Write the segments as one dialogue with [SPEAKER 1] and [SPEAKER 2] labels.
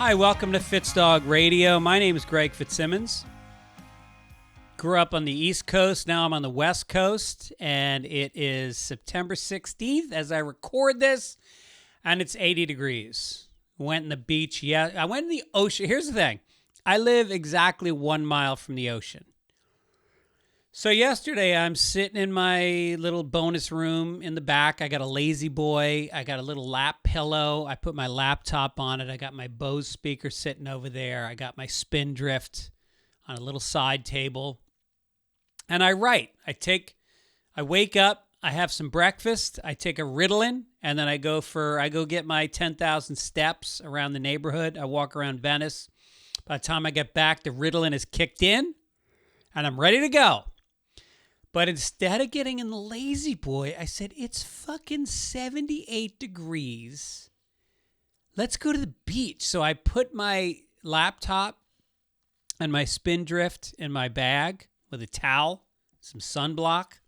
[SPEAKER 1] Hi, welcome to Fitzdog Radio. My name is Greg Fitzsimmons. Grew up on the East Coast. Now I'm on the West Coast, and it is September 16th as I record this, and it's 80 degrees. Went in the beach. Yeah, I went in the ocean. Here's the thing. I live exactly 1 mile from the ocean. So yesterday, I'm sitting in my little bonus room in the back. I got a lazy boy. I got a little lap pillow. I put my laptop on it. I got my Bose speaker sitting over there. I got my Spindrift on a little side table. And I write. I wake up. I have some breakfast. I take a Ritalin, and then I go get my 10,000 steps around the neighborhood. I walk around Venice. By the time I get back, the Ritalin is kicked in, and I'm ready to go. But instead of getting in the lazy boy, I said, it's fucking 78 degrees. Let's go to the beach. So I put my laptop and my Spindrift in my bag with a towel, some sunblock,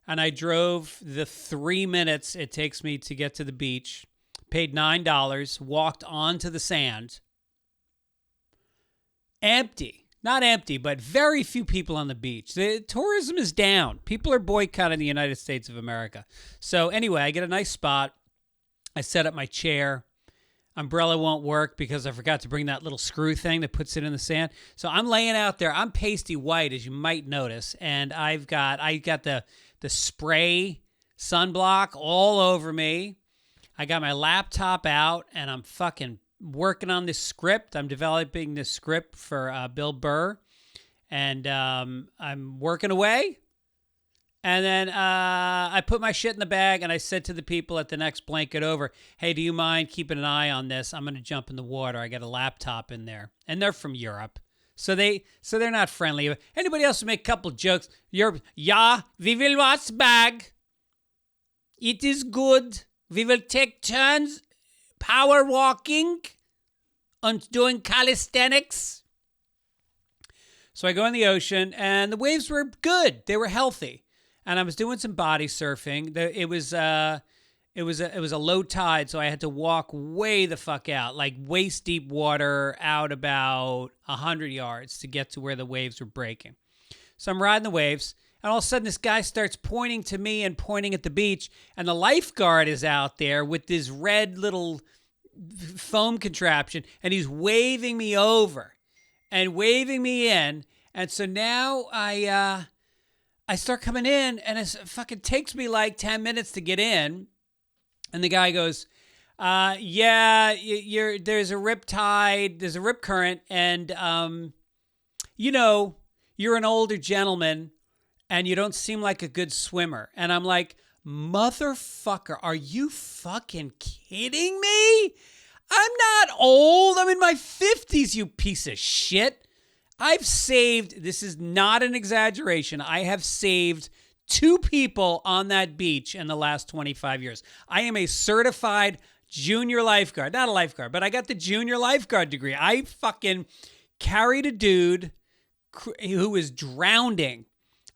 [SPEAKER 1] and I drove the 3 minutes it takes me to get to the beach, paid $9, walked onto the sand. Empty. Not empty, but very few people on the beach. The tourism is down. People are boycotting the United States of America. So anyway, I get a nice spot. I set up my chair. Umbrella won't work because I forgot to bring that little screw thing that puts it in the sand. So I'm laying out there. I'm pasty white, as you might notice, and I got the spray sunblock all over me. I got my laptop out, and I'm fucking working on this script. I'm developing this script for Bill Burr, and I'm working away. And then I put my shit in the bag, and I said to the people at the next blanket over, hey, do you mind keeping an eye on this? I'm going to jump in the water. I got a laptop in there. And they're from Europe. So they're not friendly. Anybody else will make a couple jokes? Europe, yeah, we will watch bag. It is good. We will take turns power walking and doing calisthenics. So I go in the ocean, and the waves were good. They were healthy. And I was doing some body surfing. It was a low tide, so I had to walk way the fuck out, like waist deep water out about 100 yards to get to where the waves were breaking. So I'm riding the waves, and all of a sudden this guy starts pointing to me and pointing at the beach, and the lifeguard is out there with this red little foam contraption, and he's waving me over and waving me in. And so now I start coming in, and it fucking takes me like 10 minutes to get in. And the guy goes, there's a rip tide, there's a rip current, and, you're an older gentleman, and you don't seem like a good swimmer. And I'm like, motherfucker, are you fucking kidding me? I'm not old. I'm in my 50s, you piece of shit. I've saved, this is not an exaggeration, I have saved 2 people on that beach in the last 25 years. I am a certified junior lifeguard. Not a lifeguard, but I got the junior lifeguard degree. I fucking carried a dude who was drowning.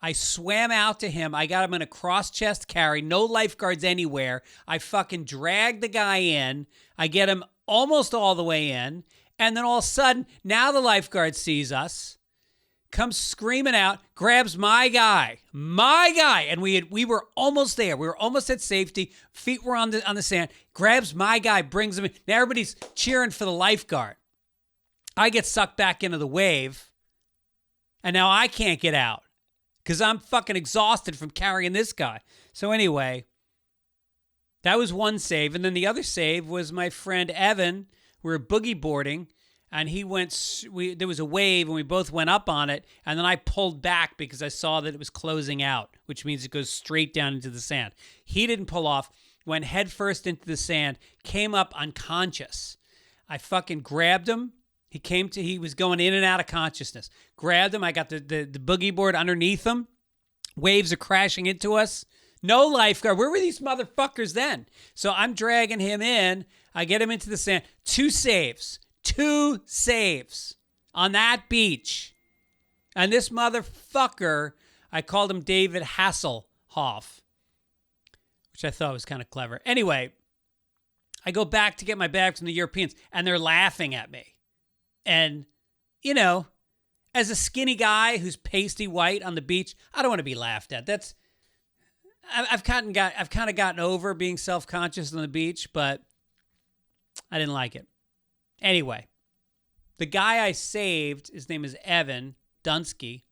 [SPEAKER 1] I swam out to him. I got him in a cross-chest carry. No lifeguards anywhere. I fucking dragged the guy in. I get him almost all the way in. And then all of a sudden, now the lifeguard sees us, comes screaming out, grabs my guy. And we were almost there. We were almost at safety. Feet were on the sand. Grabs my guy, brings him in. Now everybody's cheering for the lifeguard. I get sucked back into the wave. And now I can't get out because I'm fucking exhausted from carrying this guy. So anyway, that was one save. And then the other save was my friend Evan. We were boogie boarding, and there was a wave, and we both went up on it, and then I pulled back because I saw that it was closing out, which means it goes straight down into the sand. He didn't pull off, went headfirst into the sand, came up unconscious. I fucking grabbed him. He was going in and out of consciousness. Grabbed him. I got the boogie board underneath him. Waves are crashing into us. No lifeguard. Where were these motherfuckers then? So I'm dragging him in. I get him into the sand. 2 saves on that beach. And this motherfucker, I called him David Hasselhoff, which I thought was kind of clever. Anyway, I go back to get my bag from the Europeans, and they're laughing at me. And, you know, as a skinny guy who's pasty white on the beach, I don't want to be laughed at. I've kind of gotten over being self-conscious on the beach, but I didn't like it. Anyway, the guy I saved, his name is Evan Dunsky.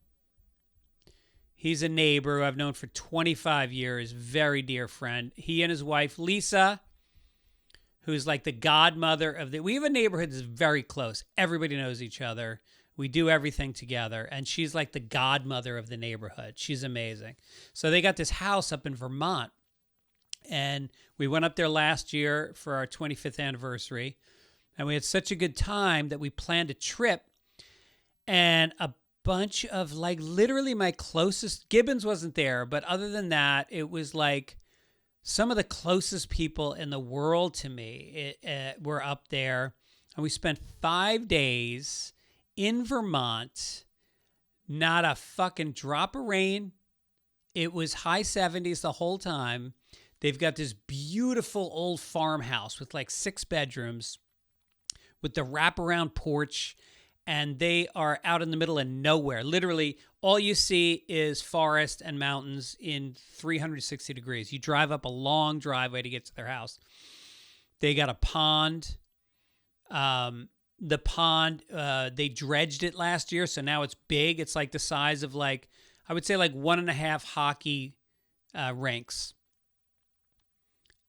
[SPEAKER 1] He's a neighbor who I've known for 25 years, very dear friend. He and his wife, Lisa, who's like the godmother of we have a neighborhood that's very close. Everybody knows each other. We do everything together. And she's like the godmother of the neighborhood. She's amazing. So they got this house up in Vermont. And we went up there last year for our 25th anniversary. And we had such a good time that we planned a trip. And a bunch of like literally my closest, Gibbons wasn't there, but other than that, it was like some of the closest people in the world to me were up there. And we spent 5 days in Vermont, not a fucking drop of rain. It was high 70s the whole time. They've got this beautiful old farmhouse with like 6 bedrooms with the wraparound porch. And they are out in the middle of nowhere. Literally, all you see is forest and mountains in 360 degrees. You drive up a long driveway to get to their house. They got a pond. The pond, they dredged it last year, so now it's big. It's like the size of like, I would say like 1.5 hockey rinks.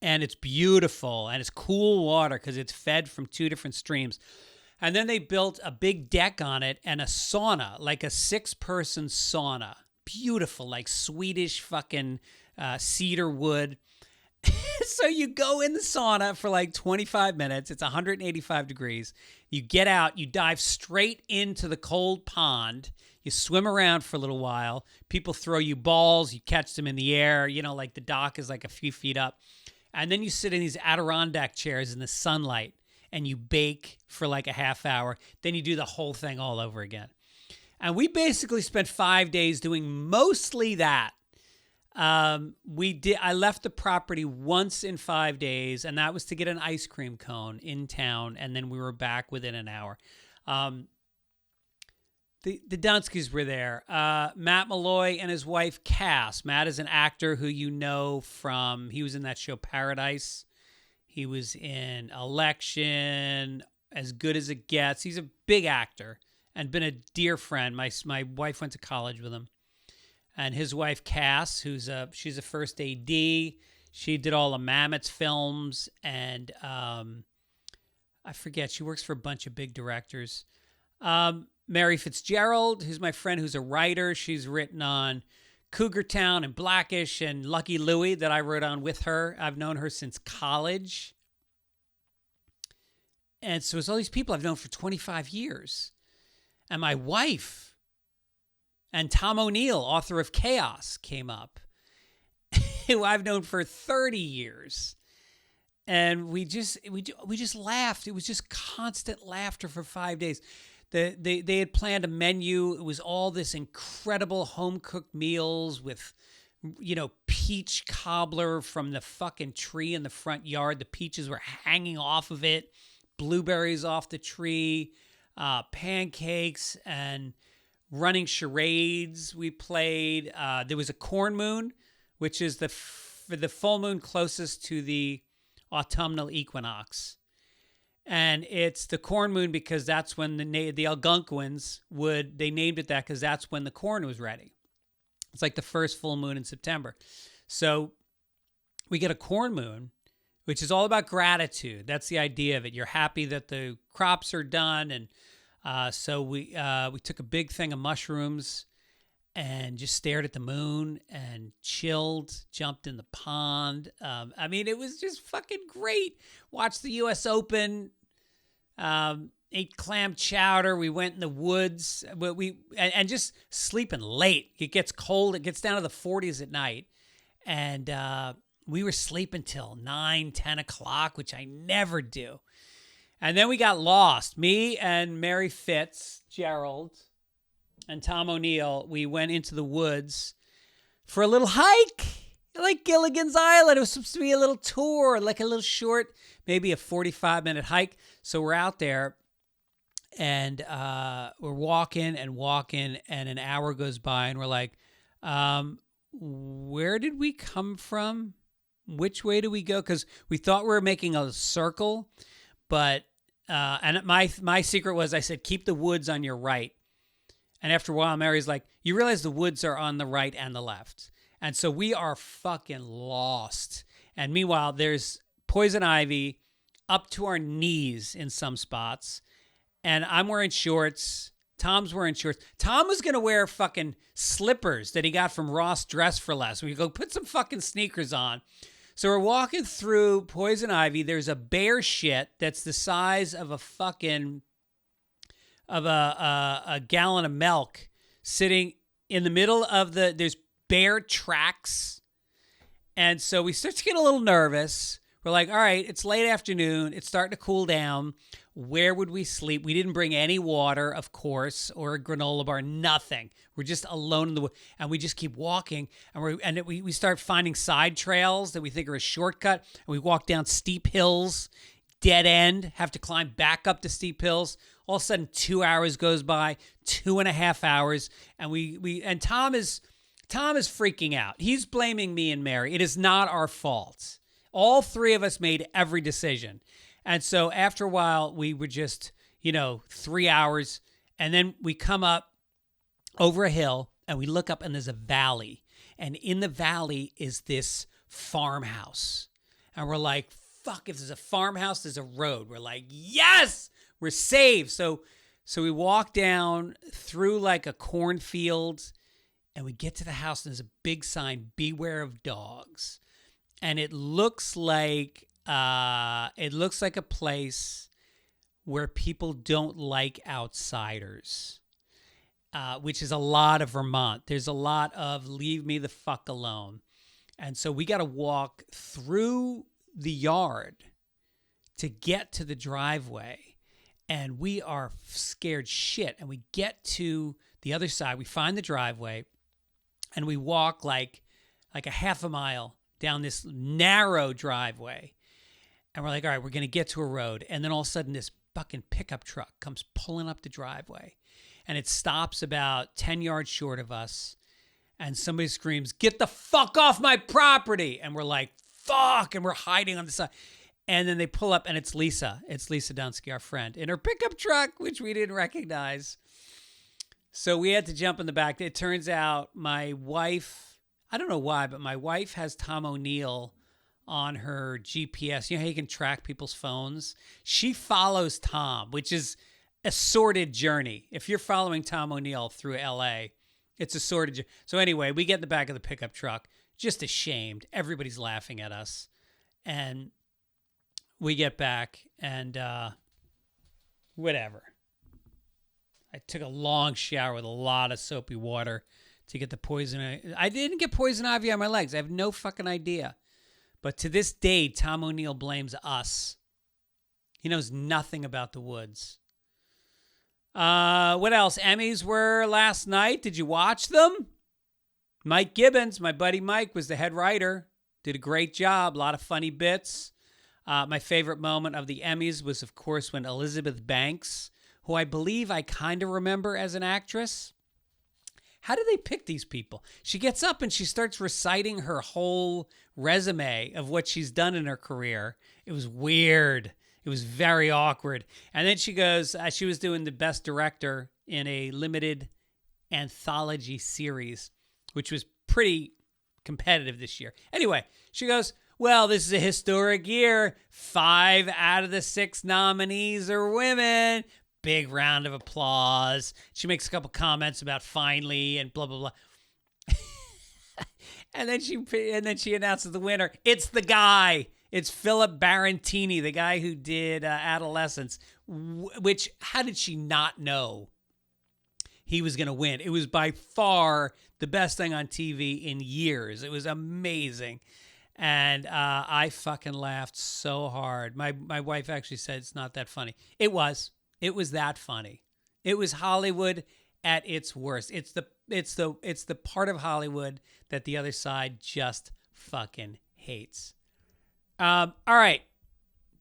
[SPEAKER 1] And it's beautiful, and it's cool water because it's fed from 2 different streams. And then they built a big deck on it and a sauna, like a 6-person sauna. Beautiful, like Swedish fucking cedar wood. So you go in the sauna for like 25 minutes. It's 185 degrees. You get out, you dive straight into the cold pond. You swim around for a little while. People throw you balls. You catch them in the air. You know, like the dock is like a few feet up. And then you sit in these Adirondack chairs in the sunlight. And you bake for like a half hour. Then you do the whole thing all over again. And we basically spent 5 days doing mostly that. I left the property once in 5 days, and that was to get an ice cream cone in town, and then we were back within an hour. The Dunskys were there. Matt Malloy and his wife, Cass. Matt is an actor who you know from, he was in that show Paradise. He was in Election, As Good as It Gets. He's a big actor and been a dear friend. My wife went to college with him. And his wife, Cass, she's a first AD. She did all the Mammoths films. And I forget, she works for a bunch of big directors. Mary Fitzgerald, who's my friend, who's a writer. She's written on Cougar Town and Blackish and Lucky Louie that I wrote on with her. I've known her since college. And so it's all these people I've known for 25 years. And my wife and Tom O'Neill, author of Chaos, came up, who I've known for 30 years. And we just laughed. It was just constant laughter for 5 days. They had planned a menu. It was all this incredible home-cooked meals with, you know, peach cobbler from the fucking tree in the front yard. The peaches were hanging off of it, blueberries off the tree, pancakes, and running charades. We played. There was a corn moon, which is the full moon closest to the autumnal equinox. And it's the corn moon because that's when the Algonquins they named it that because that's when the corn was ready. It's like the first full moon in September. So we get a corn moon, which is all about gratitude. That's the idea of it. You're happy that the crops are done. And so we took a big thing of mushrooms and just stared at the moon and chilled, jumped in the pond. I mean, it was just fucking great. Watched the U.S. Open. Ate clam chowder. We went in the woods. And just sleeping late. It gets cold. It gets down to the 40s at night. And we were sleeping till 9, 10 o'clock, which I never do. And then we got lost. Me and Mary Fitzgerald and Tom O'Neill, we went into the woods for a little hike. like Gilligan's Island. It was supposed to be a little tour, like a little short, maybe a 45-minute hike. So we're out there and we're walking, and an hour goes by, and we're like, where did we come from? Which way do we go? Because we thought we were making a circle, but and my secret was, I said, keep the woods on your right. And after a while, Mary's like, you realize the woods are on the right and the left. And so we are fucking lost. And meanwhile, there's poison ivy up to our knees in some spots. And I'm wearing shorts. Tom's wearing shorts. Tom was going to wear fucking slippers that he got from Ross Dress for Less. We go, put some fucking sneakers on. So we're walking through poison ivy. There's a bear shit that's the size of a gallon of milk sitting in the middle of there's bear tracks. And so we start to get a little nervous. We're like, all right, it's late afternoon. It's starting to cool down. Where would we sleep? We didn't bring any water, of course, or a granola bar, nothing. We're just alone in the woods. And we just keep walking. And we start finding side trails that we think are a shortcut. And we walk down steep hills, dead end, have to climb back up the steep hills. All of a sudden, 2 hours goes by, 2.5 hours. And Tom is freaking out. He's blaming me and Mary. It is not our fault. All three of us made every decision. And so after a while, we were just, 3 hours. And then we come up over a hill and we look up and there's a valley. And in the valley is this farmhouse. And we're like, fuck, if there's a farmhouse, there's a road. We're like, yes, we're saved. So we walk down through like a cornfield and we get to the house and there's a big sign, beware of dogs. And it looks like a place where people don't like outsiders, which is a lot of Vermont. There's a lot of leave me the fuck alone. And so we got to walk through the yard to get to the driveway. And we are scared shit. And we get to the other side. We find the driveway and we walk like a half a mile down this narrow driveway. And we're like, all right, we're going to get to a road. And then all of a sudden, this fucking pickup truck comes pulling up the driveway. And it stops about 10 yards short of us. And somebody screams, get the fuck off my property. And we're like, fuck. And we're hiding on the side. And then they pull up, and it's Lisa. It's Lisa Dunsky, our friend, in her pickup truck, which we didn't recognize. So we had to jump in the back. It turns out my wife, I don't know why, but my wife has Tom O'Neill on her GPS. You know how you can track people's phones? She follows Tom, which is a sordid journey. If you're following Tom O'Neill through LA, it's a sordid journey. So anyway, we get in the back of the pickup truck, just ashamed. Everybody's laughing at us. And we get back and whatever. I took a long shower with a lot of soapy water to get the poison. I didn't get poison ivy on my legs. I have no fucking idea. But to this day, Tom O'Neill blames us. He knows nothing about the woods. What else? Emmys were last night. Did you watch them? Mike Gibbons, my buddy Mike, was the head writer. Did a great job. A lot of funny bits. My favorite moment of the Emmys was, of course, when Elizabeth Banks, who I believe I kind of remember as an actress. How do they pick these people? She gets up and she starts reciting her whole resume of what she's done in her career. It was weird. It was very awkward. And then she goes, she was doing the best director in a limited anthology series, which was pretty competitive this year. Anyway, she goes, well, this is a historic year. 5 out of the 6 nominees are women. Big round of applause. She makes a couple comments about finally and blah, blah, blah. and then she announces the winner. It's the guy. It's Philip Barantini, the guy who did Adolescence, which, how did she not know he was going to win? It was by far the best thing on TV in years. It was amazing. And I fucking laughed so hard. My wife actually said it's not that funny. It was. It was that funny. It was Hollywood at its worst. It's the part of Hollywood that the other side just fucking hates. All right.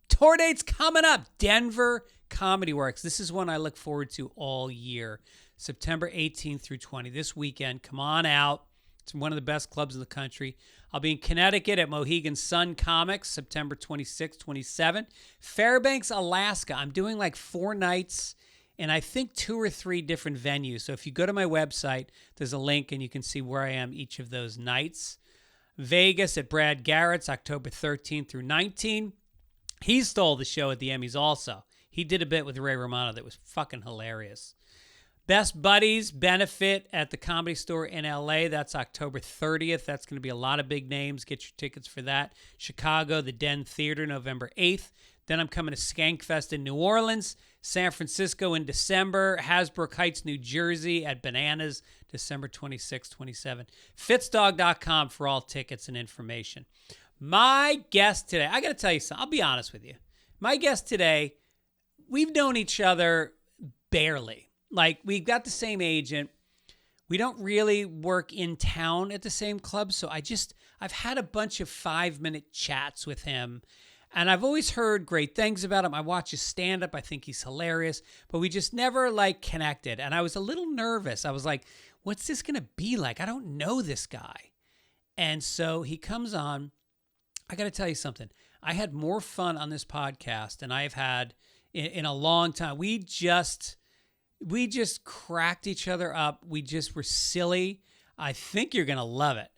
[SPEAKER 1] Tour dates coming up. Denver Comedy Works. This is one I look forward to all year. September 18th through 20. This weekend. Come on out. It's one of the best clubs in the country. I'll be in Connecticut at Mohegan Sun Comics, September 26th, 27th. Fairbanks, Alaska. I'm doing like 4 nights in I think 2 or 3 different venues. So if you go to my website, there's a link and you can see where I am each of those nights. Vegas at Brad Garrett's, October 13th through 19th. He stole the show at the Emmys also. He did a bit with Ray Romano that was fucking hilarious. Best Buddies benefit at the Comedy Store in LA. That's October 30th. That's going to be a lot of big names. Get your tickets for that. Chicago, the Den Theater, November 8th. Then I'm coming to Skankfest in New Orleans. San Francisco in December. Hasbrook Heights, New Jersey at Bananas, December 26th, 27th. Fitzdog.com for all tickets and information. My guest today, I got to tell you something. I'll be honest with you. My guest today, we've known each other barely. Like, we've got the same agent. We don't really work in town at the same club. So I've had a bunch of 5-minute chats with him. And I've always heard great things about him. I watch his stand-up. I think he's hilarious. But we just never, connected. And I was a little nervous. I was like, what's this going to be like? I don't know this guy. And so he comes on. I got to tell you something. I had more fun on this podcast than I've had in a long time. We just cracked each other up. We just were silly. I think you're going to love it.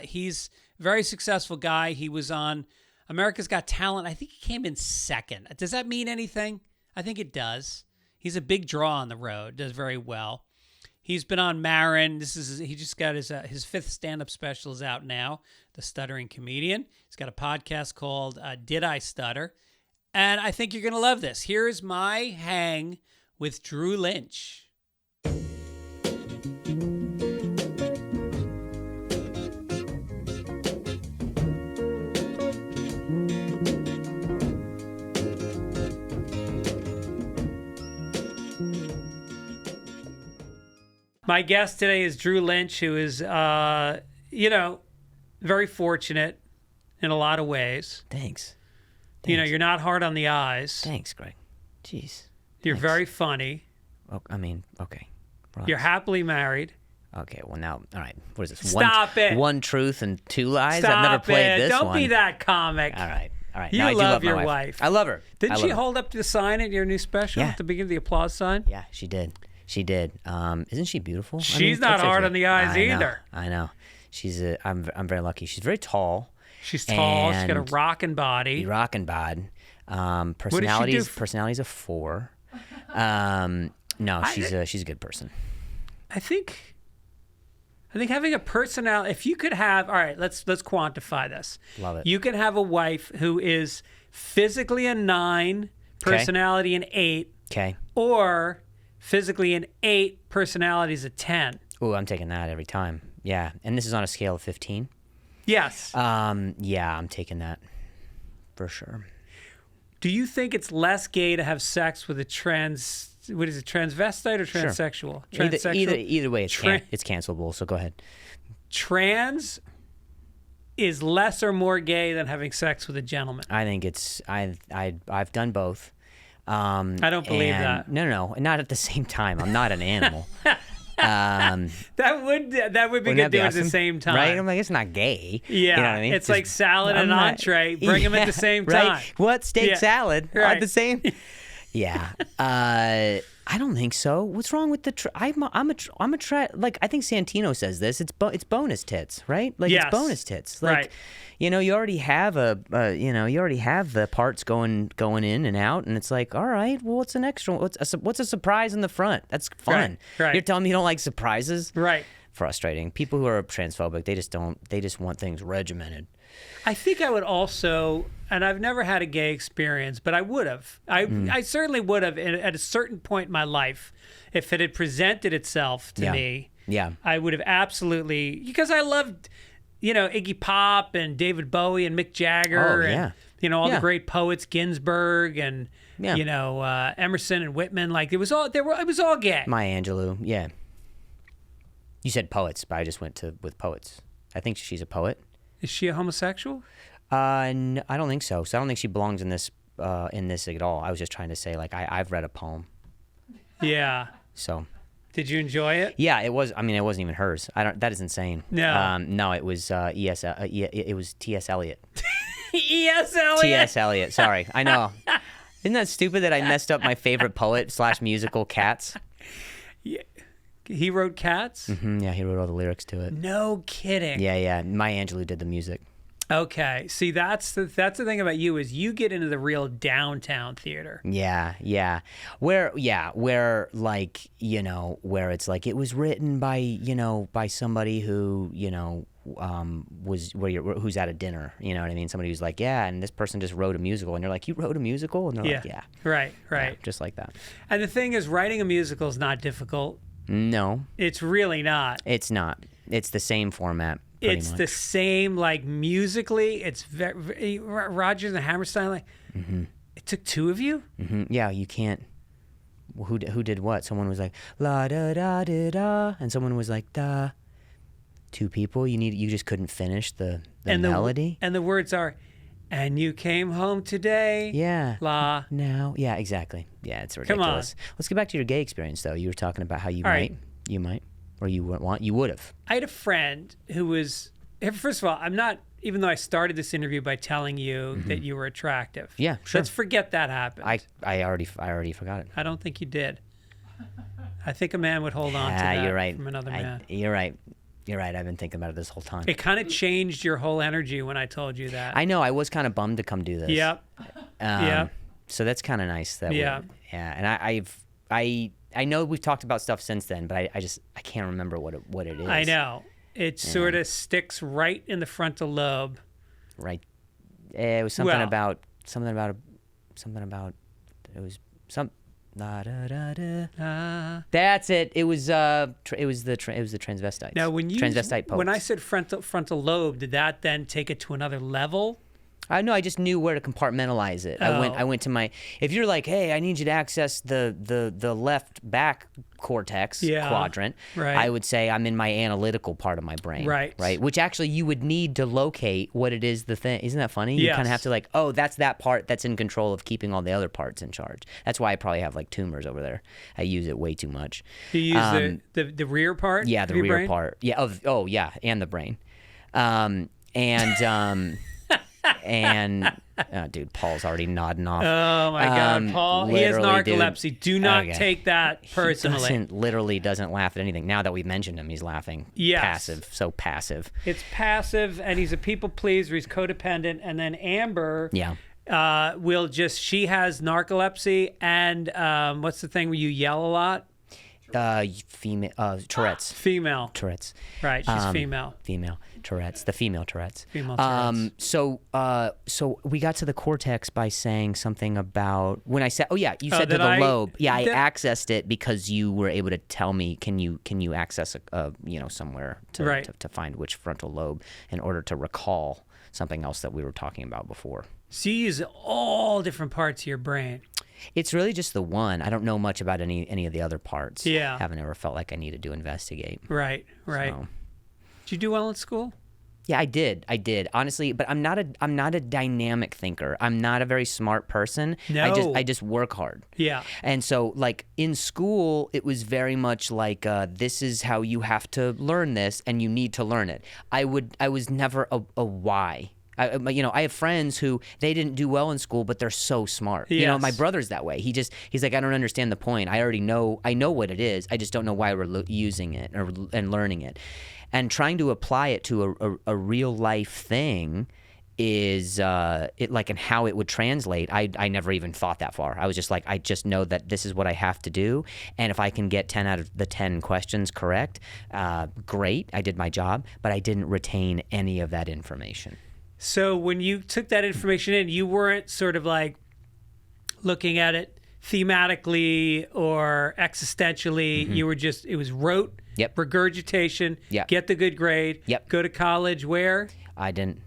[SPEAKER 1] He's a very successful guy. He was on America's Got Talent. I think he came in second. Does that mean anything? I think it does. He's a big draw on the road. Does very well. He's been on Marin. He just got his 5th stand-up special is out now, The Stuttering Comedian. He's got a podcast called Did I Stutter? And I think you're going to love this. Here's my hang with Drew Lynch. My guest today is Drew Lynch, who is, very fortunate in a lot of ways.
[SPEAKER 2] Thanks.
[SPEAKER 1] You're not hard on the eyes.
[SPEAKER 2] Thanks, Greg. Jeez.
[SPEAKER 1] You're very funny.
[SPEAKER 2] Oh, okay. Relax.
[SPEAKER 1] You're happily married.
[SPEAKER 2] Okay, well now, all right. What is this?
[SPEAKER 1] Stop it.
[SPEAKER 2] One truth and 2 lies?
[SPEAKER 1] Stop
[SPEAKER 2] I've never played this
[SPEAKER 1] Don't
[SPEAKER 2] one.
[SPEAKER 1] be that comic.
[SPEAKER 2] All right.
[SPEAKER 1] You
[SPEAKER 2] now, I do
[SPEAKER 1] love
[SPEAKER 2] love
[SPEAKER 1] your
[SPEAKER 2] my
[SPEAKER 1] wife.
[SPEAKER 2] I love her.
[SPEAKER 1] Didn't she
[SPEAKER 2] her.
[SPEAKER 1] hold up the sign at your new special at the beginning of the applause sign?
[SPEAKER 2] Yeah, she did. Isn't she beautiful?
[SPEAKER 1] She's not hard on the eyes either.
[SPEAKER 2] I know. I'm very lucky. She's very tall.
[SPEAKER 1] She's tall. She's got a rockin' body.
[SPEAKER 2] Personality's a 4. No, she's a good person.
[SPEAKER 1] I think having a personality, if you could have, all right, let's quantify this.
[SPEAKER 2] Love it.
[SPEAKER 1] You can have a wife who is physically a 9, personality an 8.
[SPEAKER 2] Okay.
[SPEAKER 1] Or physically an 8, personality is a 10.
[SPEAKER 2] Ooh, I'm taking that every time. Yeah. And this is on a scale of 15?
[SPEAKER 1] Yes.
[SPEAKER 2] Yeah, I'm taking that for sure.
[SPEAKER 1] Do you think it's less gay to have sex with a transvestite or transsexual?
[SPEAKER 2] Sure.
[SPEAKER 1] Transsexual?
[SPEAKER 2] Either way, it's cancelable, so go ahead.
[SPEAKER 1] Trans is less or more gay than having sex with a gentleman.
[SPEAKER 2] I think I've done both.
[SPEAKER 1] I don't believe that.
[SPEAKER 2] No, not at the same time. I'm not an animal.
[SPEAKER 1] That would be good to do at the same time,
[SPEAKER 2] right? I'm like, it's not gay.
[SPEAKER 1] Yeah,
[SPEAKER 2] you know what I mean?
[SPEAKER 1] It's like salad and entree. Bring them at the same time.
[SPEAKER 2] Right? What steak salad at the same? Yeah. I don't think so. What's wrong with the? I think Santino says this. It's bonus tits, right? Like it's bonus tits. Like,
[SPEAKER 1] right.
[SPEAKER 2] You already have the parts going in and out, and it's like, all right, well, what's an extra? What's a surprise in the front? That's fun.
[SPEAKER 1] Right.
[SPEAKER 2] You're telling me you don't like surprises?
[SPEAKER 1] Right.
[SPEAKER 2] Frustrating. People who are transphobic, they just want things regimented.
[SPEAKER 1] I think I would also, and I've never had a gay experience, but I would have. I certainly would have at a certain point in my life, if it had presented itself to me.
[SPEAKER 2] Yeah.
[SPEAKER 1] I would have absolutely, because I loved, Iggy Pop and David Bowie and Mick Jagger and all the great poets, Ginsberg and Emerson and Whitman. Like it was all gay.
[SPEAKER 2] Maya Angelou, yeah. You said poets, but I just went with poets. I think she's a poet.
[SPEAKER 1] Is she a homosexual?
[SPEAKER 2] No, I don't think so. So I don't think she belongs in this at all. I was just trying to say, like, I've read a poem.
[SPEAKER 1] Yeah.
[SPEAKER 2] So.
[SPEAKER 1] Did you enjoy it?
[SPEAKER 2] Yeah, it was. I mean, it wasn't even hers. That is insane.
[SPEAKER 1] No.
[SPEAKER 2] No, it was it was T.S. Eliot.
[SPEAKER 1] E.S. Eliot.
[SPEAKER 2] T.S. Eliot. Sorry, I know. Isn't that stupid that I messed up my favorite poet / musical, Cats?
[SPEAKER 1] Yeah. He wrote Cats?
[SPEAKER 2] Mm-hmm, yeah, he wrote all the lyrics to it.
[SPEAKER 1] No kidding.
[SPEAKER 2] Yeah. Maya Angelou did the music.
[SPEAKER 1] Okay. See, that's the thing about you is you get into the real downtown theater.
[SPEAKER 2] Yeah. Where like, where it's like it was written by somebody who, who's at a dinner, you know what I mean? Somebody who's like, yeah, and this person just wrote a musical, and you're like, you wrote a musical? And they're like, yeah.
[SPEAKER 1] Right.
[SPEAKER 2] Yeah, just like that.
[SPEAKER 1] And the thing is, writing a musical is not difficult.
[SPEAKER 2] No.
[SPEAKER 1] It's really not.
[SPEAKER 2] It's not. It's the same format.
[SPEAKER 1] It's the same, like, musically. It's very Rodgers and Hammerstein. Like, It took two of you.
[SPEAKER 2] Mm-hmm. Yeah, you can't. Who did what? Someone was like la da da da da, and someone was like da. Two people. You just couldn't finish the melody.
[SPEAKER 1] And the words are, and you came home today.
[SPEAKER 2] Yeah.
[SPEAKER 1] La.
[SPEAKER 2] Now. Yeah. Exactly. Yeah. It's ridiculous.
[SPEAKER 1] Come on.
[SPEAKER 2] Let's get back to your gay experience, though. You were talking about how you might. Or you would have.
[SPEAKER 1] I had a friend who was, first of all, I'm not, even though I started this interview by telling you that you were attractive.
[SPEAKER 2] Yeah, sure.
[SPEAKER 1] Let's forget that happened.
[SPEAKER 2] I already forgot it.
[SPEAKER 1] I don't think you did. I think a man would hold on to that
[SPEAKER 2] you're right.
[SPEAKER 1] from another man.
[SPEAKER 2] You're right. I've been thinking about it this whole time.
[SPEAKER 1] It kind of changed your whole energy when I told you that.
[SPEAKER 2] I know. I was kind of bummed to come do this.
[SPEAKER 1] Yep.
[SPEAKER 2] So that's kind of nice. And I know we've talked about stuff since then, but I can't remember what it is.
[SPEAKER 1] I know. It sort of sticks right in the frontal lobe.
[SPEAKER 2] Right. It was something about it was some da, da, da, da. That's it. It was the transvestites.
[SPEAKER 1] Now when you
[SPEAKER 2] transvestite popes.
[SPEAKER 1] When I said frontal lobe, did that then take it to another level?
[SPEAKER 2] No, I just knew where to compartmentalize it.
[SPEAKER 1] Oh.
[SPEAKER 2] I went to my. If you're like, hey, I need you to access the left back cortex quadrant,
[SPEAKER 1] right.
[SPEAKER 2] I would say I'm in my analytical part of my brain,
[SPEAKER 1] right?
[SPEAKER 2] Which actually you would need to locate what it is. The thing, isn't that funny? You
[SPEAKER 1] Yes.
[SPEAKER 2] kind of have to like, oh, that's that part that's in control of keeping all the other parts in charge. That's why I probably have like tumors over there. I use it way too much.
[SPEAKER 1] You use the rear part.
[SPEAKER 2] Yeah, the
[SPEAKER 1] of your
[SPEAKER 2] rear
[SPEAKER 1] brain?
[SPEAKER 2] part. Yeah. Yeah, and the brain. And dude, Paul's already nodding off.
[SPEAKER 1] Oh my God, Paul! He has narcolepsy.
[SPEAKER 2] Dude.
[SPEAKER 1] Do not take that personally.
[SPEAKER 2] He doesn't laugh at anything. Now that we've mentioned him, he's laughing.
[SPEAKER 1] Yes.
[SPEAKER 2] Passive, so passive.
[SPEAKER 1] It's passive, and he's a people pleaser. He's codependent, and then Amber.
[SPEAKER 2] Yeah.
[SPEAKER 1] She has narcolepsy, and what's the thing where you yell a lot?
[SPEAKER 2] Female Tourette's.
[SPEAKER 1] Female.
[SPEAKER 2] Tourette's.
[SPEAKER 1] Right, she's female.
[SPEAKER 2] Female Tourette's. The female Tourette's.
[SPEAKER 1] Female Tourette's.
[SPEAKER 2] So we got to the cortex by saying something about when I said, you said to the lobe. Yeah, I accessed it because you were able to tell me, can you access somewhere to find which frontal lobe in order to recall something else that we were talking about before.
[SPEAKER 1] So you use all different parts of your brain.
[SPEAKER 2] It's really just the one. I don't know much about any of the other parts.
[SPEAKER 1] Yeah.
[SPEAKER 2] Haven't ever felt like I needed to investigate.
[SPEAKER 1] Right. So. Did you do well in school?
[SPEAKER 2] Yeah, I did. Honestly, but I'm not a dynamic thinker. I'm not a very smart person.
[SPEAKER 1] No.
[SPEAKER 2] I just work hard.
[SPEAKER 1] Yeah.
[SPEAKER 2] And so like in school, it was very much like this is how you have to learn this and you need to learn it. I was never a why. I have friends who they didn't do well in school, but they're so smart.
[SPEAKER 1] Yes.
[SPEAKER 2] My brother's that way. He's like, I don't understand the point. I know what it is. I just don't know why we're using it and learning it. And trying to apply it to a real life thing is and how it would translate. I never even thought that far. I was just like, I just know that this is what I have to do, and if I can get 10 out of the 10 questions correct, great, I did my job. But I didn't retain any of that information.
[SPEAKER 1] So when you took that information in, you weren't sort of like looking at it thematically or existentially. You were just, it was rote, regurgitation, get the good grade, go to college where?
[SPEAKER 2] I didn't.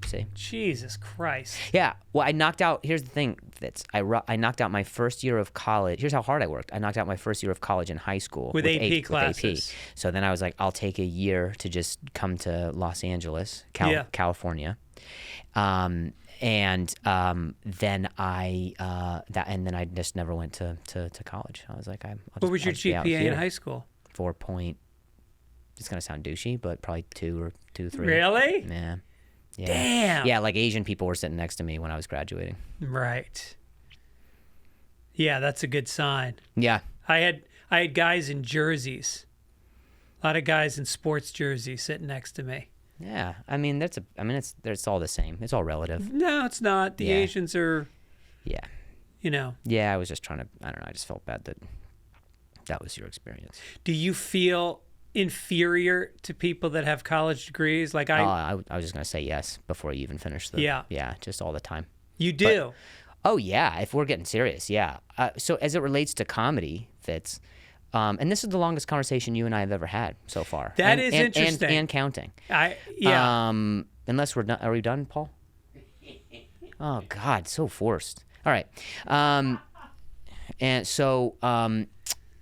[SPEAKER 2] See?
[SPEAKER 1] Jesus Christ.
[SPEAKER 2] Yeah. Well, I knocked out. Here's the thing, Fitz. I knocked out my first year of college. Here's how hard I worked. I knocked out my first year of college in high school
[SPEAKER 1] With AP classes.
[SPEAKER 2] With AP. So then I was like, I'll take a year to just come to Los Angeles, California. Then I just never went to college. I was like,
[SPEAKER 1] what was your GPA in high school?
[SPEAKER 2] 4 point. It's gonna sound douchey, but probably 2 or 2.3.
[SPEAKER 1] Really?
[SPEAKER 2] Yeah. Yeah.
[SPEAKER 1] Damn.
[SPEAKER 2] Yeah, like Asian people were sitting next to me when I was graduating.
[SPEAKER 1] Right. Yeah, that's a good sign.
[SPEAKER 2] Yeah.
[SPEAKER 1] I had guys in jerseys. A lot of guys in sports jerseys sitting next to me.
[SPEAKER 2] Yeah. I mean, it's all the same. It's all relative.
[SPEAKER 1] No, it's not. The Asians are.
[SPEAKER 2] Yeah.
[SPEAKER 1] You know.
[SPEAKER 2] Yeah, I was just trying to. I don't know. I just felt bad that was your experience.
[SPEAKER 1] Do you feel inferior to people that have college degrees? Like
[SPEAKER 2] I was just gonna say yes before you even finished the. Yeah. Just all the time.
[SPEAKER 1] You do.
[SPEAKER 2] Oh yeah. If we're getting serious, yeah. So as it relates to comedy, Fitz. And this is the longest conversation you and I have ever had so far.
[SPEAKER 1] That is interesting.
[SPEAKER 2] And counting. Unless we're done. Are we done, Paul? Oh, God, so forced. All right. And so,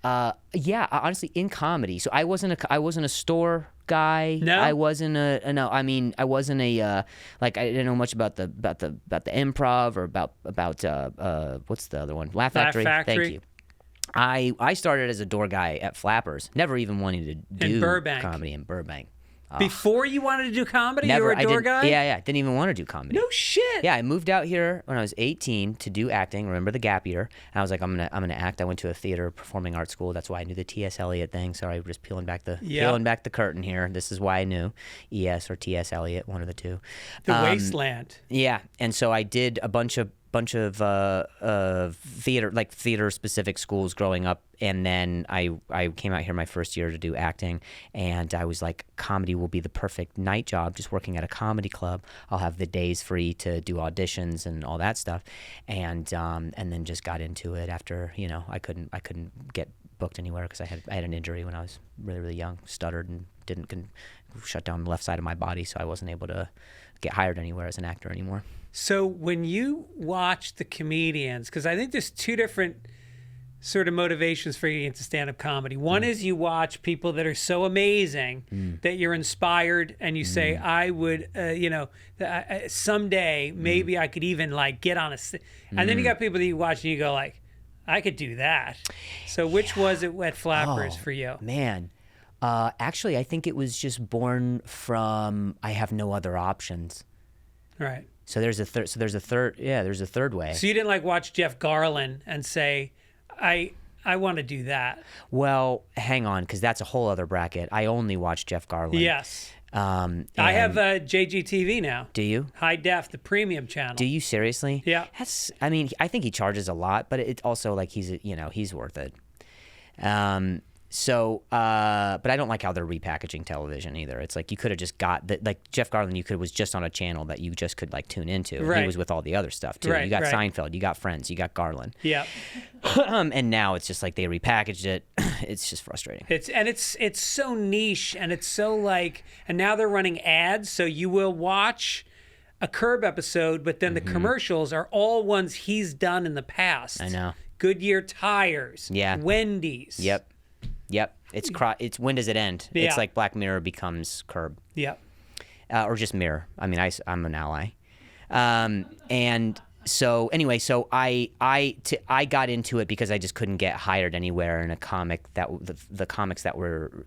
[SPEAKER 2] honestly, in comedy. So I wasn't a store guy.
[SPEAKER 1] No,
[SPEAKER 2] I wasn't no. I mean, I wasn't I didn't know much about the improv or about what's the other one? Laugh Factory. Thank you. I started as a door guy at Flappers, never even wanting to do comedy in Burbank.
[SPEAKER 1] Before you wanted to do comedy, you were a door guy?
[SPEAKER 2] Yeah. Didn't even want to do comedy.
[SPEAKER 1] No shit.
[SPEAKER 2] Yeah, I moved out here when I was 18 to do acting. Remember the gap year? And I was like, I'm gonna act. I went to a theater performing arts school. That's why I knew the T.S. Eliot thing. Sorry, we're just peeling back the curtain here. This is why I knew E.S. or T.S. Eliot, one of the two.
[SPEAKER 1] The Wasteland.
[SPEAKER 2] Yeah, and so I did a bunch of theater specific schools growing up, and then I came out here my first year to do acting, and I was like, comedy will be the perfect night job, just working at a comedy club. I'll have the days free to do auditions and all that stuff, and then just got into it after I couldn't get booked anywhere because I had an injury when I was really, really young, stuttered and didn't shut down the left side of my body, so I wasn't able to get hired anywhere as an actor anymore.
[SPEAKER 1] So when you watch the comedians, because I think there's two different sort of motivations for getting into stand-up comedy. One is you watch people that are so amazing that you're inspired and you say, I would, someday maybe I could even like get on a... And then you got people that you watch and you go like, I could do that. So which was it at Flappers for you?
[SPEAKER 2] Man. Actually, I think it was just born from I have no other options.
[SPEAKER 1] Right.
[SPEAKER 2] So there's a third way.
[SPEAKER 1] So you didn't like watch Jeff Garlin and say, I want to do that.
[SPEAKER 2] Well, hang on, because that's a whole other bracket. I only watch Jeff Garlin.
[SPEAKER 1] Yes. I have JGTV now.
[SPEAKER 2] Do you?
[SPEAKER 1] High Def, the premium channel.
[SPEAKER 2] Do you seriously?
[SPEAKER 1] Yeah.
[SPEAKER 2] I think he charges a lot, but it's also like he's worth it. But I don't like how they're repackaging television either. It's like you could have just got that, like Jeff Garlin, was just on a channel that you just could like tune into.
[SPEAKER 1] Right.
[SPEAKER 2] He was with all the other stuff too.
[SPEAKER 1] Right,
[SPEAKER 2] you got
[SPEAKER 1] right.
[SPEAKER 2] Seinfeld, you got Friends, you got Garlin.
[SPEAKER 1] Yeah.
[SPEAKER 2] And now it's just like they repackaged it. It's just frustrating.
[SPEAKER 1] It's so niche and it's so like, and now they're running ads, so you will watch a Curb episode, but then the commercials are all ones he's done in the past.
[SPEAKER 2] I know.
[SPEAKER 1] Goodyear tires.
[SPEAKER 2] Yeah.
[SPEAKER 1] Wendy's.
[SPEAKER 2] Yep. It's when does it end?
[SPEAKER 1] Yeah.
[SPEAKER 2] It's like Black Mirror becomes Curb.
[SPEAKER 1] Yep.
[SPEAKER 2] Or just Mirror. I mean, I'm an ally. And so anyway, so I got into it because I just couldn't get hired anywhere in a comic that the comics that were